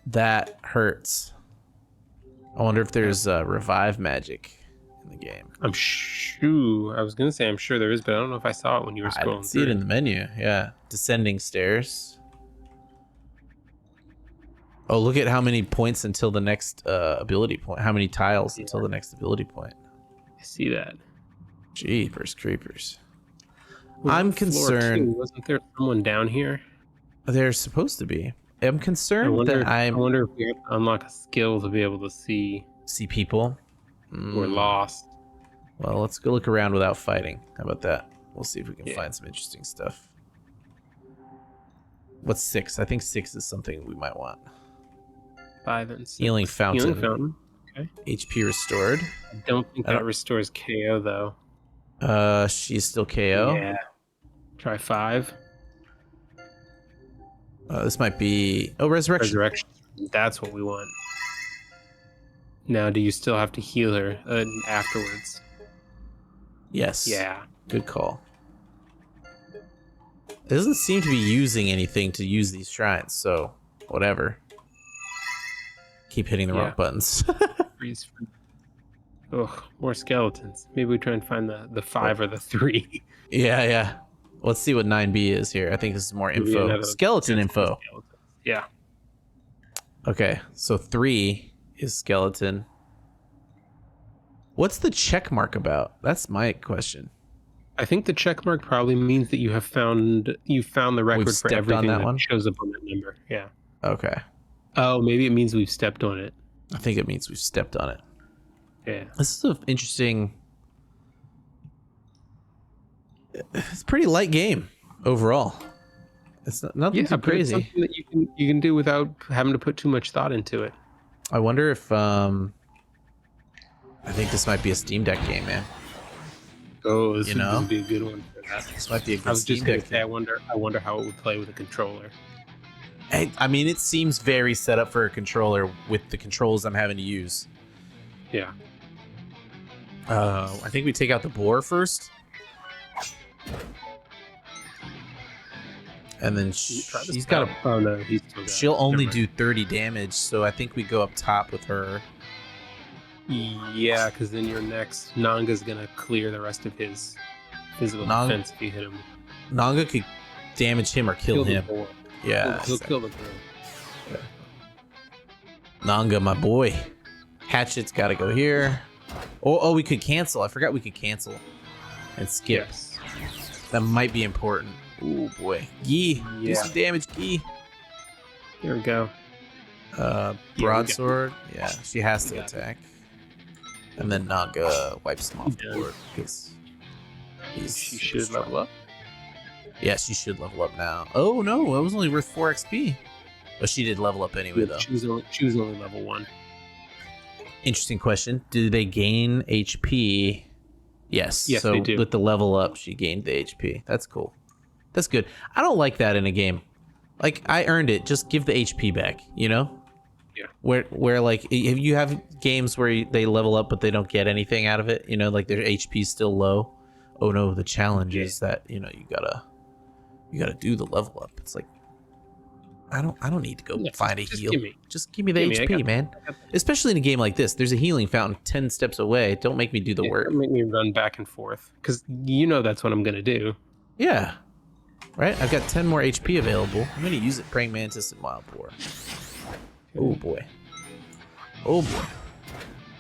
That hurts. I wonder if there's revive magic in the game. I'm sure. I was gonna say I'm sure there is, but I don't know if I saw it when you were I scrolling didn't see through. it in the menu. Yeah, descending stairs. Oh, look at how many points until the next ability point. How many tiles until the next ability point. I see that. Jeepers creepers. Well, I'm on floor concerned. 2, wasn't there someone down here? There's supposed to be. I'm concerned that I wonder if we have to unlock a skill to be able to see see people. we're lost. Well, let's go look around without fighting. How about that? We'll see if we can Yeah. find some interesting stuff. What's 6? I think 6 is something we might want. 5 and 6. Healing fountain. Healing fountain. Okay. HP restored. I don't think I that don't- restores KO though. She's still KO. Yeah. Try 5. This might be resurrection. Resurrection. That's what we want. Now, do you still have to heal her afterwards? Yes. Yeah. Good call. It doesn't seem to be using anything to use these shrines, so whatever. Keep hitting the wrong buttons. Freeze. Ugh, more skeletons. Maybe we try and find the 5 or the 3. Yeah. Let's see what 9B is here. I think this is more Maybe info. another- Skeleton info. Yeah. Okay, so 3 is skeleton. What's the check mark about? That's my question. I think the check mark probably means that you found the record for stepped on everything that that one? shows up on that number. Yeah. Okay. Oh, maybe it means we've stepped on it. I think it means we've stepped on it. Yeah. This is an interesting... It's a pretty light game overall. It's nothing too but it's crazy. something that you can do without having to put too much thought into it. I wonder if... I think this might be a Steam Deck game, man. Oh, this know? would be a good one for that. This might be a good I was Steam just gonna Deck say, game. I wonder how it would play with a controller. I mean, it seems very set up for a controller with the controls I'm having to use. Yeah. I think we take out the boar first. And then she's got a... Oh no, he's still got it. She'll only Never do 30 damage, so I think we go up top with her. mind. Yeah, because then your next Nanga's gonna clear the rest of his physical Nanga- defense if you hit him. Nanga could damage him or kill the him. boar. Yeah. He'll kill the boar. Nanga, my boy. Hatchet's got to go here. Oh, we could cancel. I forgot we could cancel and skip. Yes. That might be important. Oh boy. Gee, do Yeah. some damage, Gee. There we go. Broadsword. Yeah, she has to We got it. attack. And then Naga wipes him off the Done. board because She should level up. Yeah, she should level up now. Oh no, that was only worth 4 XP. But she did level up anyway, though. She was only level 1. Interesting question. Do they gain HP? Yes. Yes, so they do. with the level up, she gained the HP. That's cool. That's good. I don't like that in a game. Like, I earned it. Just give the HP back, you know? Yeah. Where like, if you have games where they level up but they don't get anything out of it, you know, like their HP's still low. Oh no, the challenge is that, you know, you gotta do the level up. It's like, I don't need to go find a heal. Just give me the HP, man. Especially in a game like this, there's a healing fountain 10 steps away. Don't make me do the work. Don't make me run back and forth because you know that's what I'm gonna do. Yeah. Right? I've got 10 more HP available. I'm gonna use it praying mantis and wild boar. Oh boy. Oh boy.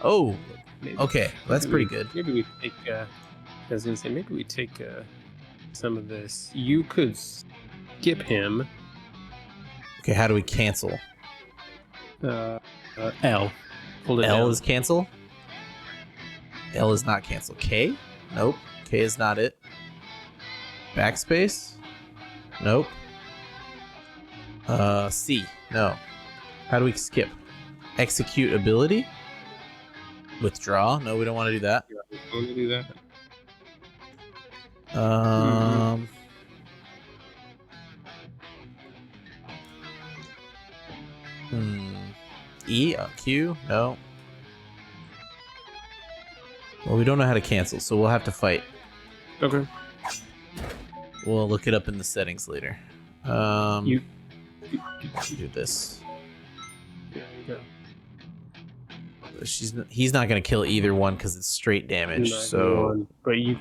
Oh. Maybe, Okay, that's pretty good. Maybe we take. I was gonna say maybe we take some of this. You could skip him. Okay, how do we cancel? L. Hold it L down. is cancel. L is not cancel. K? Nope. K is not it. Backspace? Nope. C? No. How do we skip? Execute ability? Withdraw? No, we don't want to do that. You want to do that? E? Q? No. Well, we don't know how to cancel, so we'll have to fight. Okay. We'll look it up in the settings later. You do this. There you go. He's not gonna kill either one because it's straight damage. Neither so one, but you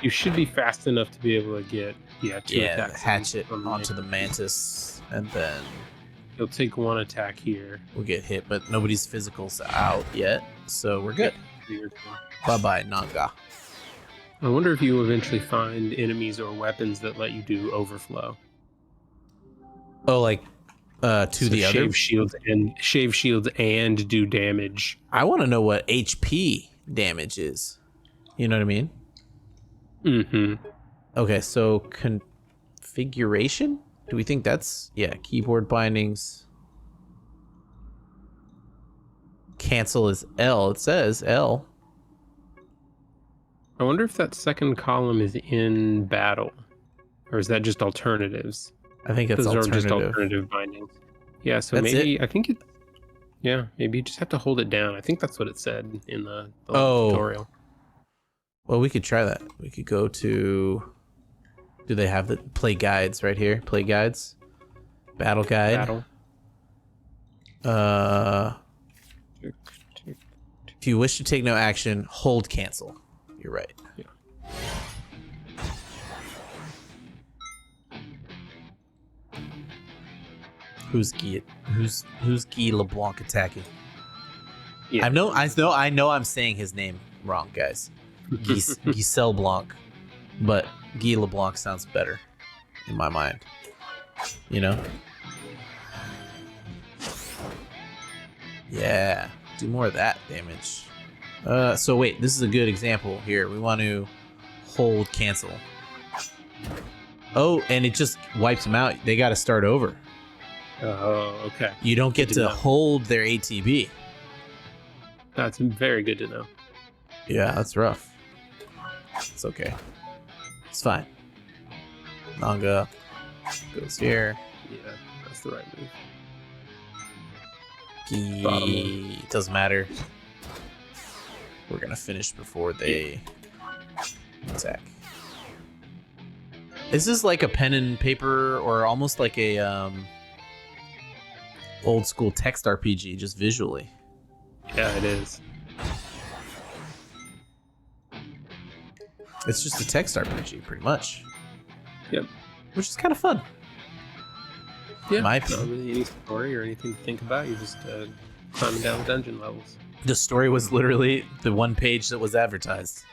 should be fast enough to be able to get two attacks. Hatchet onto the mantis, and then he'll take one attack here. We'll get hit, but nobody's physicals out yet, so we're good. Bye bye, Nanga. I wonder if you eventually find enemies or weapons that let you do overflow. Oh, like to the other shave shields and do damage. I want to know what HP damage is. You know what I mean? Mm-hmm. Okay, so configuration? Do we think that's keyboard bindings? Cancel is L. It says L. I wonder if that second column is in battle, or is that just alternatives? I think that's Those alternative. are just alternative bindings. Yeah, so that's maybe it? I think it. Yeah, maybe you just have to hold it down. I think that's what it said in the tutorial. Well, we could try that. We could go to. Do they have the play guides right here? Play guides, battle guide. If you wish to take no action, hold cancel. You're right. Yeah. Who's Guy LeBlanc attacking? Yeah. I know I'm saying his name wrong, guys. Giselle Blanc, but Guy LeBlanc sounds better in my mind. You know? Yeah, do more of that damage. So wait, this is a good example here. We want to hold cancel. Oh, and it just wipes them out. They got to start over. Oh, okay. You don't get to hold their ATB. That's very good to know. Yeah, that's rough. It's okay. It's fine. Nanga goes here. Yeah, that's the right move. It doesn't matter. We're gonna finish before they attack. Is this like a pen and paper, or almost like a old school text RPG, just visually? Yeah, it is. It's just a text RPG, pretty much. Yep. Which is kind of fun. Yeah. Not really any story or anything to think about. You're just climbing down the dungeon levels. The story was literally the one page that was advertised,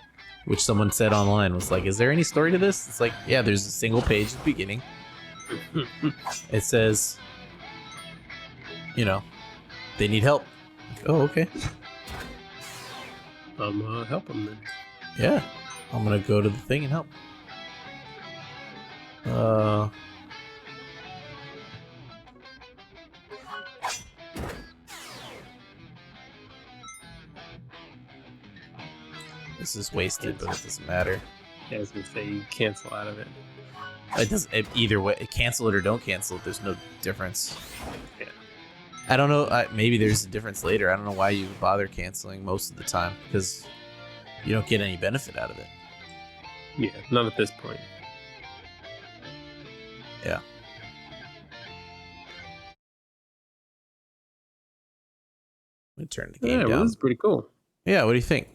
which someone said online was like, "Is there any story to this?" It's like, yeah, there's a single page at the beginning. It says, you know, they need help. Oh, okay. Help them then. Yeah, I'm gonna go to the thing and help. This is wasted, but it doesn't matter. Yeah, I was gonna say you cancel out of it. It doesn't. Either way, cancel it or don't cancel it. There's no difference. Yeah. I don't know. Maybe there's a difference later. I don't know why you bother canceling most of the time, because you don't get any benefit out of it. Yeah, not at this point. Yeah. Let me turn the game down. Well, this is pretty cool. Yeah, what do you think?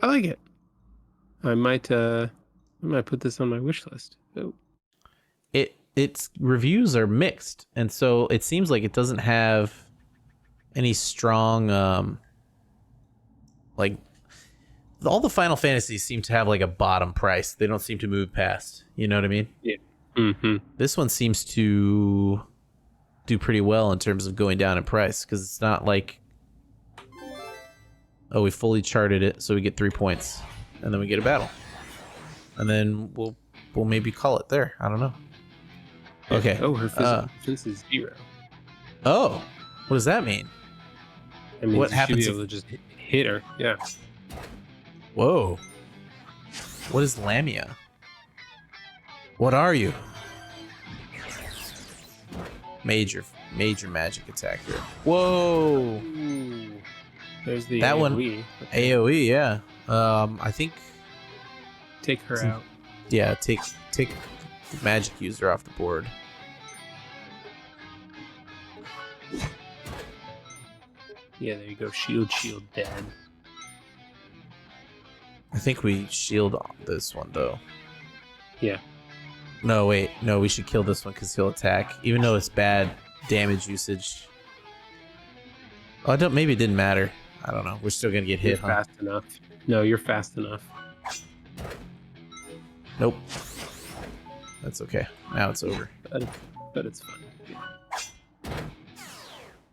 I like it. I might put this on my wish list. Oh. Its reviews are mixed, and so it seems like it doesn't have any strong like all the Final Fantasies seem to have like a bottom price. They don't seem to move past. You know what I mean? Yeah. Mm-hmm. This one seems to do pretty well in terms of going down in price, because it's not like, oh, we fully charted it, so we get 3 points, and then we get a battle, and then we'll maybe call it there. I don't know. Okay. Oh, her physical defense is 0. Oh, what does that mean? I mean, what happens? You should be able to just hit her. Yeah. Whoa. What is Lamia? What are you? Mage major magic attack here. Whoa! Ooh. There's the That AoE. one, Okay. AOE, yeah. I think, Take her out. yeah, take the magic user off the board. Yeah, there you go. Shield, dead. I think we shield this one though. Yeah. No, wait, no, we should kill this one because he'll attack, even though it's bad damage usage. Oh, I don't. Maybe it didn't matter. I don't know. We're still gonna get You're hit, huh? fast enough. No, you're fast enough. Nope. That's okay. Now it's over. But it's fun.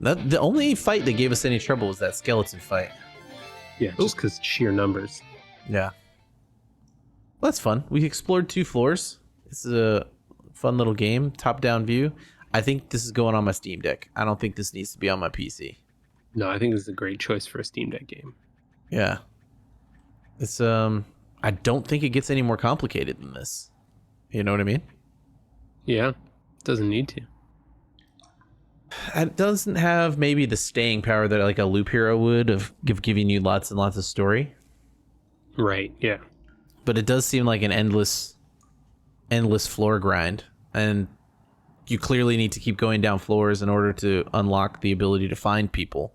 The only fight that gave us any trouble was that skeleton fight. Yeah, just because sheer numbers. Yeah. Well, that's fun. We explored 2 floors. This is a fun little game. Top-down view. I think this is going on my Steam Deck. I don't think this needs to be on my PC. No, I think this is a great choice for a Steam Deck game. Yeah. It's I don't think it gets any more complicated than this. You know what I mean? Yeah, it doesn't need to. It doesn't have maybe the staying power that like a Loop Hero would of giving you lots and lots of story. Right, yeah. But it does seem like an endless floor grind, and you clearly need to keep going down floors in order to unlock the ability to find people,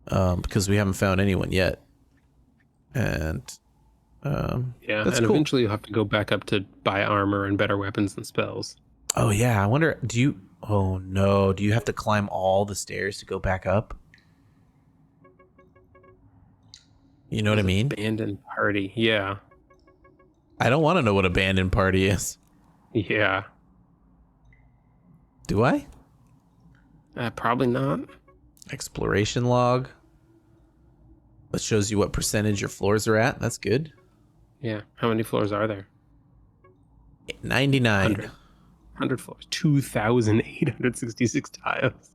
because we haven't found anyone yet. And Yeah, that's and cool. eventually you'll have to go back up to buy armor and better weapons and spells. Oh yeah, I wonder, oh no, do you have to climb all the stairs to go back up? You know what I mean? Abandoned party, yeah. I don't want to know what abandoned party is. Yeah. Do I? Probably not. Exploration log. That shows you what percentage your floors are at. That's good. Yeah. How many floors are there? 99. 100 floors. 2,866 tiles.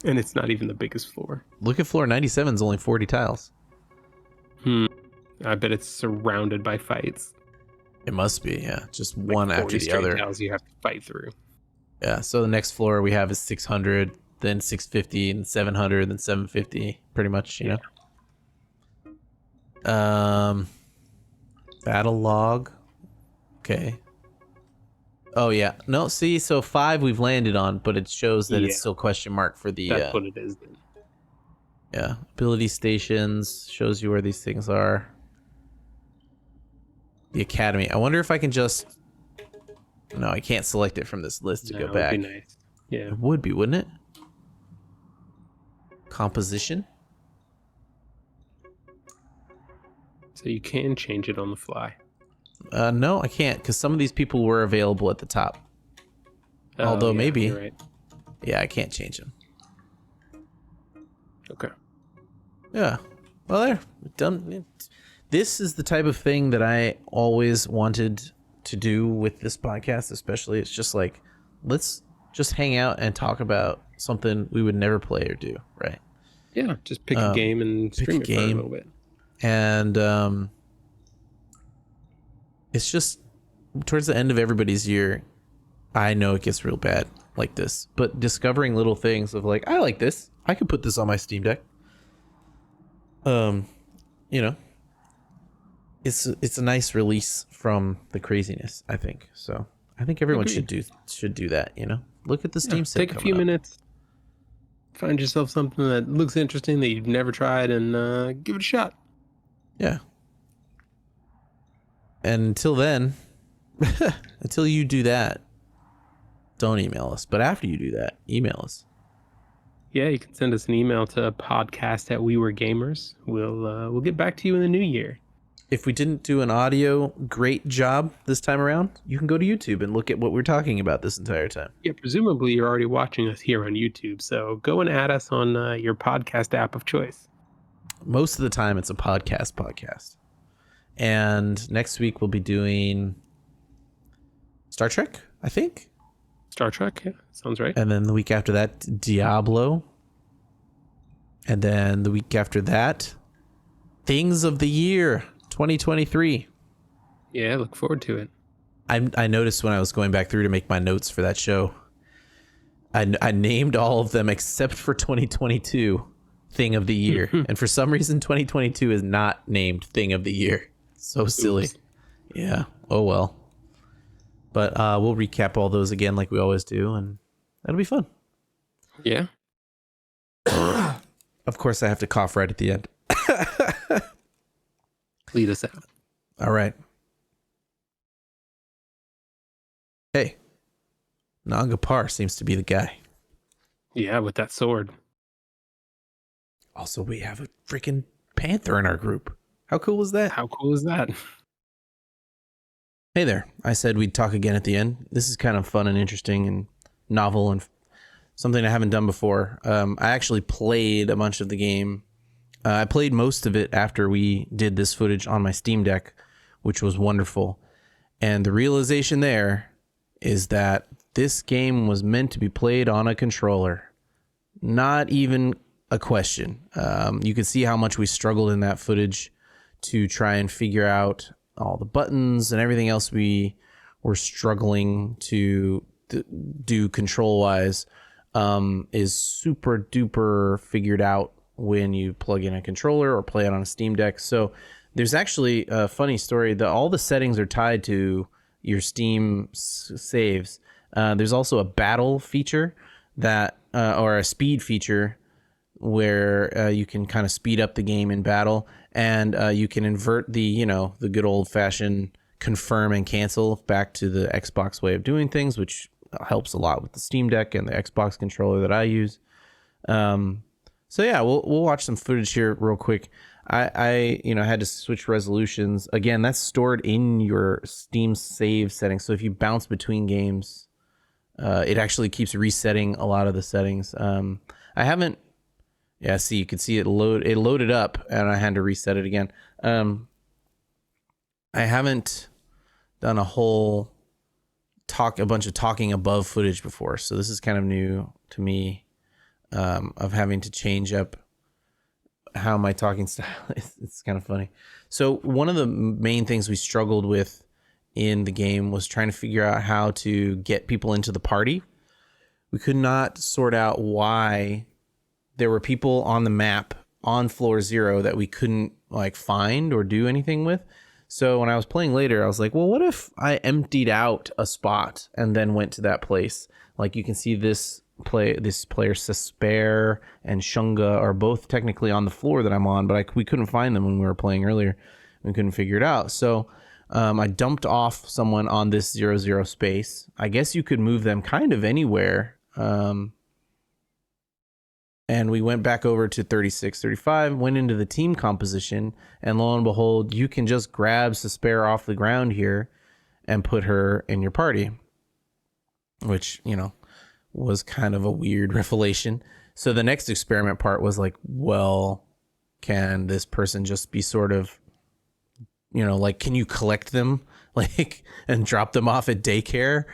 And it's not even the biggest floor. Look at floor 97 is only 40 tiles. I bet it's surrounded by fights. It must be, yeah. Just Like one after 40 the straight other. tiles you have to fight through. Yeah, so the next floor we have is 600, then 650, and 700, then 750. Pretty much, you know. Battle log. Okay. Oh, yeah. No, see, so 5 we've landed on, but it shows that it's still question mark for the... That's what it is then. Yeah, ability stations shows you where these things are. The academy. I wonder if I can just... No, I can't select it from this list to go back. Would be nice. Yeah. It would be, wouldn't it? Composition? So you can change it on the fly. No, I can't, because some of these people were available at the top. Although yeah, maybe... you're right. Yeah, I can't change them. Okay. Yeah. Well, there. Done. This is the type of thing that I always wanted to do with this podcast, especially. It's just like, let's just hang out and talk about something we would never play or do, right? Yeah, just pick a game and stream it for a little bit. And it's just towards the end of everybody's year, I know it gets real bad like this, but discovering little things of like, I like this. I could put this on my Steam Deck. You know, it's a nice release from the craziness, I think. So I think everyone should do that. You know, look at the Steam set. Take a few minutes, find yourself something that looks interesting that you've never tried, and give it a shot. Yeah. And until then, until you do that, don't email us. But after you do that, email us. Yeah, you can send us an email to podcast@weweregamers. We'll get back to you in the new year. If we didn't do an audio great job this time around, you can go to YouTube and look at what we're talking about this entire time. Yeah, presumably you're already watching us here on YouTube, so go and add us on your podcast app of choice. Most of the time, it's a podcast. And next week we'll be doing Star Trek, I think. Star Trek, yeah, sounds right. And then the week after that, Diablo. And then the week after that, Things of the Year 2023. Yeah, look forward to it. I noticed when I was going back through to make my notes for that show, I named all of them except for 2022 thing of the year. And for some reason, 2022 is not named thing of the year. So silly. Oops. Yeah. Oh, well. But we'll recap all those again like we always do. And that'll be fun. Yeah. Of course, I have to cough right at the end. Lead us out. All right. Hey, Nagapar seems to be the guy. Yeah, with that sword. Also, we have a freaking panther in our group. How cool was that? How cool is that? Hey there. I said we'd talk again at the end. This is kind of fun and interesting and novel and something I haven't done before. I actually played a bunch of the game. I played most of it after we did this footage on my Steam Deck, which was wonderful. And the realization there is that this game was meant to be played on a controller. Not even a question. You could see how much we struggled in that footage to try and figure out all the buttons and everything else we were struggling to do control-wise is super duper figured out when you plug in a controller or play it on a Steam Deck. So there's actually a funny story that all the settings are tied to your Steam saves. There's also a battle feature that, or a speed feature where you can kind of speed up the game in battle, and you can invert the good old fashioned confirm and cancel back to the Xbox way of doing things, which helps a lot with the Steam Deck and the Xbox controller that I use. So yeah, we'll watch some footage here real quick. I had to switch resolutions. Again, that's stored in your Steam save settings. So if you bounce between games, it actually keeps resetting a lot of the settings. I haven't. Yeah, see, you can see it loaded up, and I had to reset it again. I haven't done a bunch of talking above footage before, so this is kind of new to me, of having to change up how my talking style is. It's kind of funny. So one of the main things we struggled with in the game was trying to figure out how to get people into the party. We could not sort out why there were people on the map on floor 0 that we couldn't find or do anything with. So when I was playing later, I was like, well, what if I emptied out a spot and then went to that place? Like you can see this player Sesper and Shunga are both technically on the floor that I'm on, but we couldn't find them when we were playing earlier. We couldn't figure it out. So I dumped off someone on this 0-0 space. I guess you could move them kind of anywhere. And we went back over to 36, 35, went into the team composition, and lo and behold, you can just grab Sesper off the ground here and put her in your party, which, was kind of a weird revelation. So the next experiment part was like, well, can this person just be sort of, can you collect them and drop them off at daycare?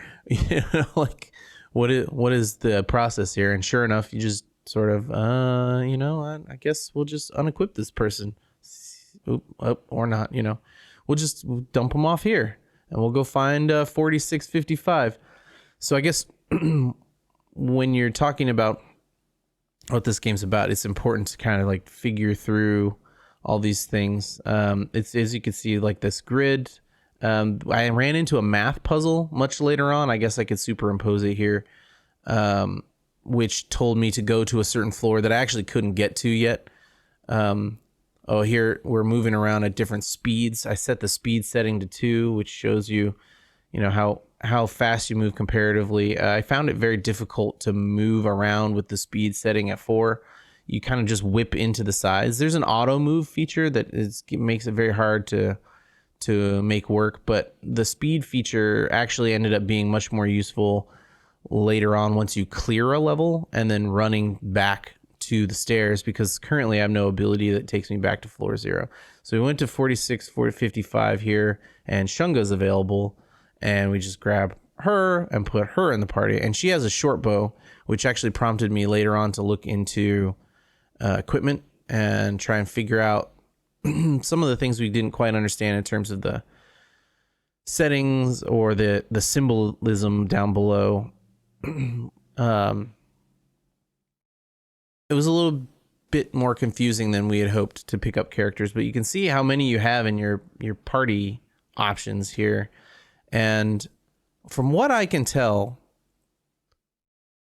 What is the process here? And sure enough, you just sort of, I guess we'll just unequip this person. Or not, we'll just dump them off here and we'll go find 4655. So I guess when you're talking about what this game's about, it's important to kind of figure through all these things. It's, as you can see, this grid. I ran into a math puzzle much later on. I guess I could superimpose it here. Which told me to go to a certain floor that I actually couldn't get to yet. Here we're moving around at different speeds. I set the speed setting to 2, which shows you, how fast you move comparatively. I found it very difficult to move around with the speed setting at 4. You kind of just whip into the sides. There's an auto move feature that makes it very hard to make work, but the speed feature actually ended up being much more useful later on once you clear a level and then running back to the stairs, because currently I have no ability that takes me back to floor 0. So we went to 46, 55 here, and Shunga's available, and we just grab her and put her in the party. And she has a short bow, which actually prompted me later on to look into equipment and try and figure out some of the things we didn't quite understand in terms of the settings or the symbolism down below. Um, it was a little bit more confusing than we had hoped to pick up characters, but you can see how many you have in your party options here. And from what I can tell,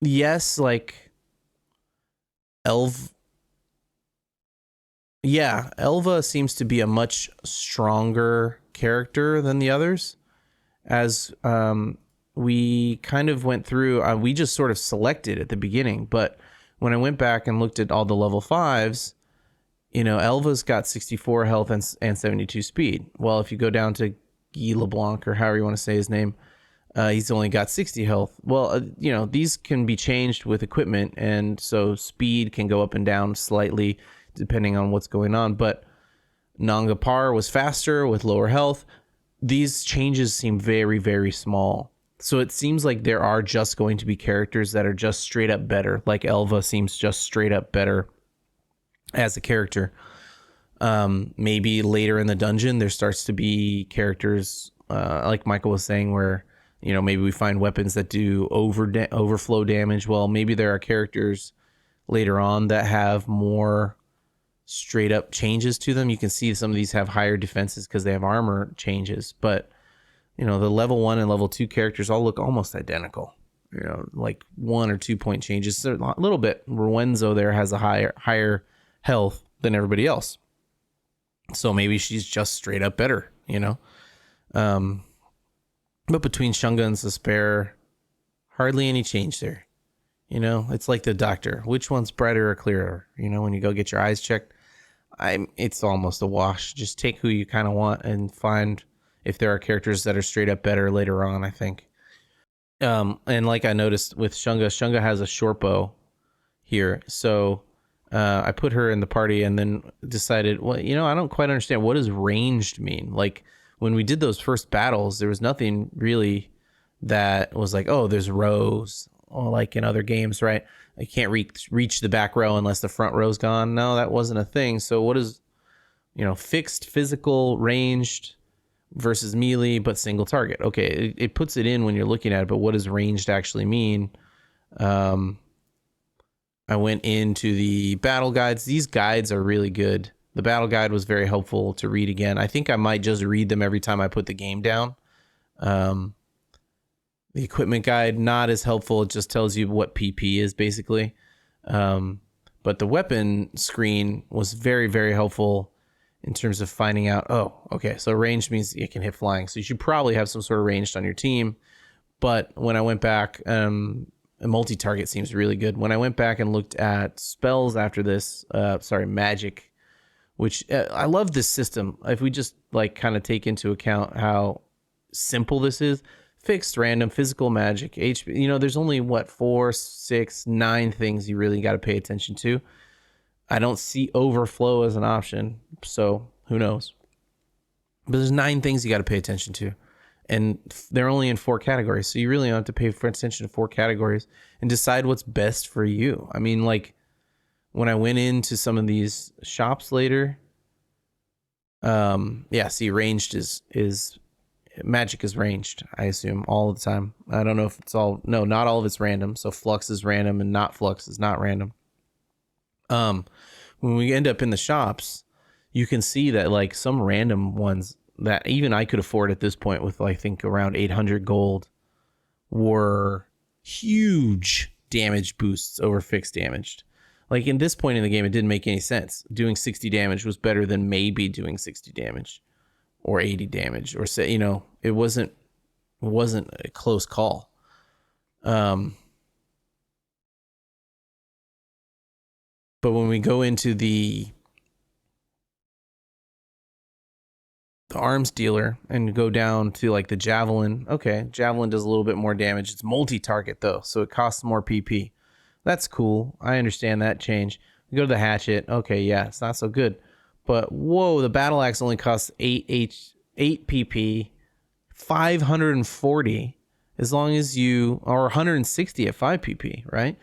yes, like Elva seems to be a much stronger character than the others. As we kind of went through, we just sort of selected at the beginning, but when I went back and looked at all the level 5s, Elva's got 64 health and 72 speed. Well, if you go down to Guy LeBlanc, or however you want to say his name, he's only got 60 health. Well, these can be changed with equipment, and so speed can go up and down slightly depending on what's going on. But Nangapar was faster with lower health. These changes seem very, very small. So it seems like there are just going to be characters that are just straight up better. Like Elva seems just straight up better as a character. Maybe later in the dungeon, there starts to be characters, like Michael was saying, where, maybe we find weapons that do overflow damage. Well, maybe there are characters later on that have more straight up changes to them. You can see some of these have higher defenses because they have armor changes, but the level 1 and level 2 characters all look almost identical. Like 1 or 2 point changes a little bit. Ruenzo there has a higher health than everybody else, so maybe she's just straight up better. But between Shunga and Suspare, hardly any change there. It's like the doctor. Which one's brighter or clearer? When you go get your eyes checked, it's almost a wash. Just take who you kind of want and find if there are characters that are straight up better later on, I think. And like I noticed with Shunga has a short bow here. So I put her in the party and then decided, well, I don't quite understand. What does ranged mean? Like when we did those first battles, there was nothing really that was like, oh, there's rows, or like in other games, right? I can't reach the back row unless the front row's gone. No, that wasn't a thing. So what is, fixed, physical, ranged versus melee, but single target? Okay, it puts it in when you're looking at it, but what does ranged actually mean? I went into the battle guides. These guides are really good. The battle guide was very helpful to read again. I think I might just read them every time I put the game down. The equipment guide, not as helpful. It just tells you what PP is basically. But the weapon screen was very, very helpful in terms of finding out, oh, okay, so ranged means it can hit flying. So you should probably have some sort of ranged on your team. But when I went back, a multi-target seems really good. When I went back and looked at spells after this, magic, which I love this system. If we just like kind of take into account how simple this is, fixed, random, physical, magic, HP, there's only 4, 6, 9 things you really got to pay attention to. I don't see overflow as an option, so who knows? But there's 9 things you got to pay attention to, and they're only in 4 categories, so you really don't have to pay attention to 4 categories and decide what's best for you. I mean, like when I went into some of these shops later, see, ranged is magic is ranged, I assume, all the time. I don't know if it's all, no, not all of it's random. So flux is random and not flux is not random. When we end up in the shops, you can see that like some random ones that even I could afford at this point with, I think, around 800 gold were huge damage boosts over fixed damaged. Like in this point in the game, it didn't make any sense. Doing 60 damage was better than maybe doing 60 damage or 80 damage, or say, it wasn't a close call. But when we go into the arms dealer and go down to like the javelin, okay, javelin does a little bit more damage. It's multi-target though, so it costs more PP. That's cool. I understand that change. We go to the hatchet. Okay, yeah, it's not so good. But whoa, the battle axe only costs 8 PP, 540 as long as you, or 160 at 5 PP, right?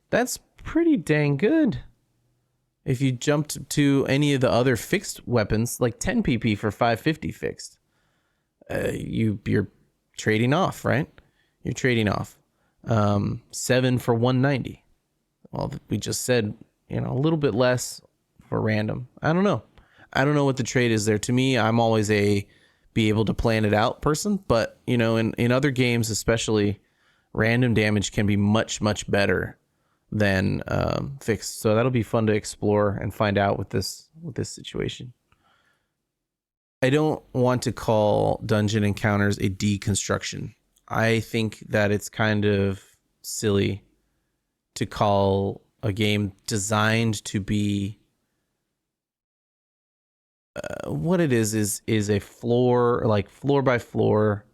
That's pretty dang good. If you jumped to any of the other fixed weapons, like 10 PP for 550 fixed, you're trading off, right? You're trading off. 7 for 190. Well, we just said, a little bit less for random. I don't know. I don't know what the trade is there. To me, I'm always a be able to plan it out person, but in other games, especially, random damage can be much, much better than fixed. So that'll be fun to explore and find out with this situation. I don't want to call dungeon encounters a deconstruction. I think that it's kind of silly to call a game designed to be what it is a floor by floor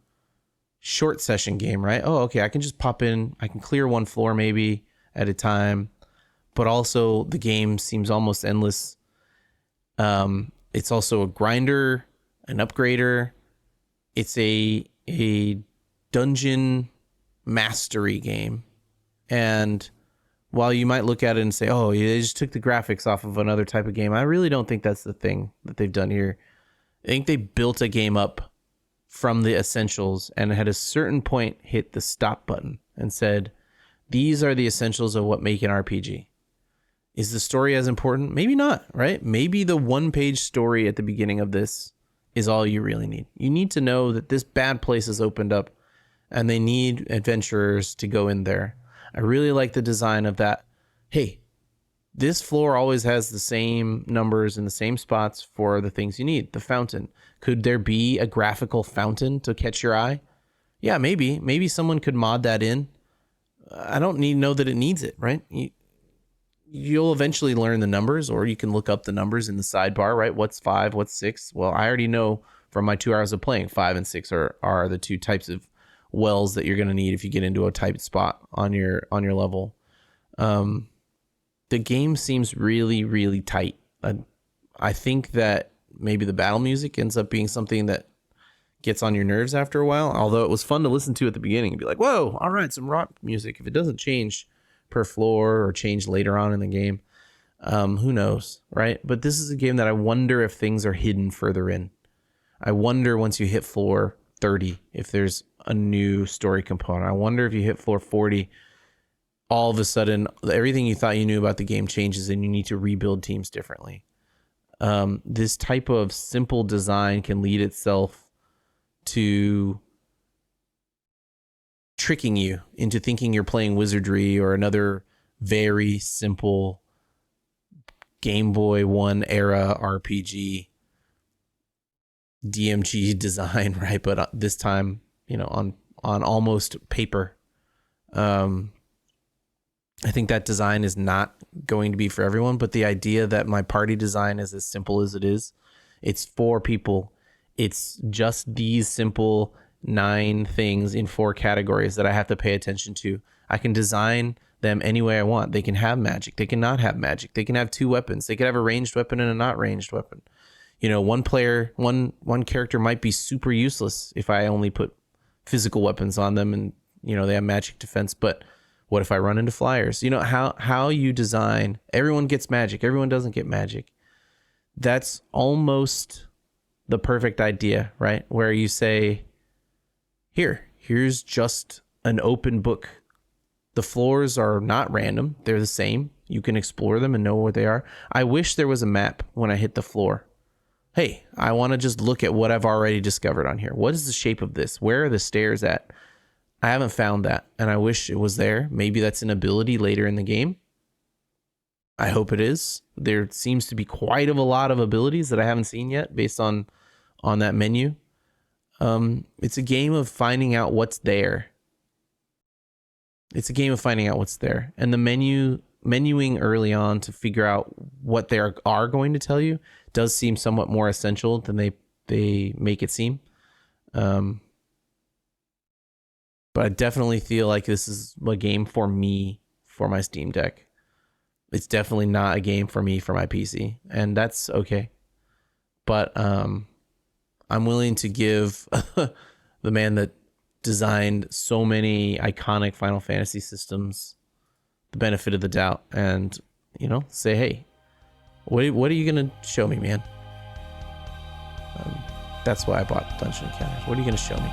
short session game, right? Oh, okay, I can just pop in, I can clear one floor maybe at a time, but also the game seems almost endless. It's also a grinder, an upgrader. It's a dungeon mastery game. And while you might look at it and say, oh, they just took the graphics off of another type of game, I really don't think that's the thing that they've done here. I think they built a game up from the essentials and at a certain point hit the stop button and said, these are the essentials of what make an RPG. Is the story as important? Maybe not, right? Maybe the one-page story at the beginning of this is all you really need. You need to know that this bad place has opened up and they need adventurers to go in there. I really like the design of that. Hey, this floor always has the same numbers in the same spots for the things you need. The fountain. Could there be a graphical fountain to catch your eye? Yeah, maybe. Maybe someone could mod that in. I don't need to know that it needs it, right? You'll eventually learn the numbers, or you can look up the numbers in the sidebar, right? What's 5? What's 6? Well, I already know from my 2 hours of playing, 5 and 6 are the two types of wells that you're going to need if you get into a tight spot on your level. The game seems really, really tight. I think that maybe the battle music ends up being something that gets on your nerves after a while, although it was fun to listen to at the beginning and be like, whoa, all right, some rock music. If it doesn't change per floor or change later on in the game, who knows, right? But this is a game that I wonder if things are hidden further in. I wonder once you hit floor 30 if there's a new story component. I wonder if you hit floor 40, all of a sudden everything you thought you knew about the game changes and you need to rebuild teams differently. This type of simple design can lead itself to tricking you into thinking you're playing Wizardry or another very simple Game Boy 1 era RPG DMG design, right? But this time, on almost paper. I think that design is not going to be for everyone, but the idea that my party design is as simple as it is, it's 4 people. It's just these simple 9 things in 4 categories that I have to pay attention to. I can design them any way I want. They can have magic. They can not have magic. They can have 2 weapons. They could have a ranged weapon and a not ranged weapon. One character might be super useless if I only put physical weapons on them and, they have magic defense. But what if I run into flyers? How you design, everyone gets magic. Everyone doesn't get magic. That's almost the perfect idea, right? Where you say, here's just an open book. The floors are not random. They're the same. You can explore them and know where they are. I wish there was a map when I hit the floor. Hey, I want to just look at what I've already discovered on here. What is the shape of this? Where are the stairs at? I haven't found that, and I wish it was there. Maybe that's an ability later in the game. I hope it is. There seems to be quite a lot of abilities that I haven't seen yet based on that menu. It's a game of finding out what's there. It's a game of finding out what's there. And the menuing early on to figure out what they are going to tell you does seem somewhat more essential than they make it seem. But I definitely feel like this is a game for me for my Steam Deck. It's definitely not a game for me for my PC, and that's okay. But I'm willing to give the man that designed so many iconic Final Fantasy systems the benefit of the doubt and, say, hey, what are you going to show me, man? That's why I bought Dungeon Encounters. What are you going to show me?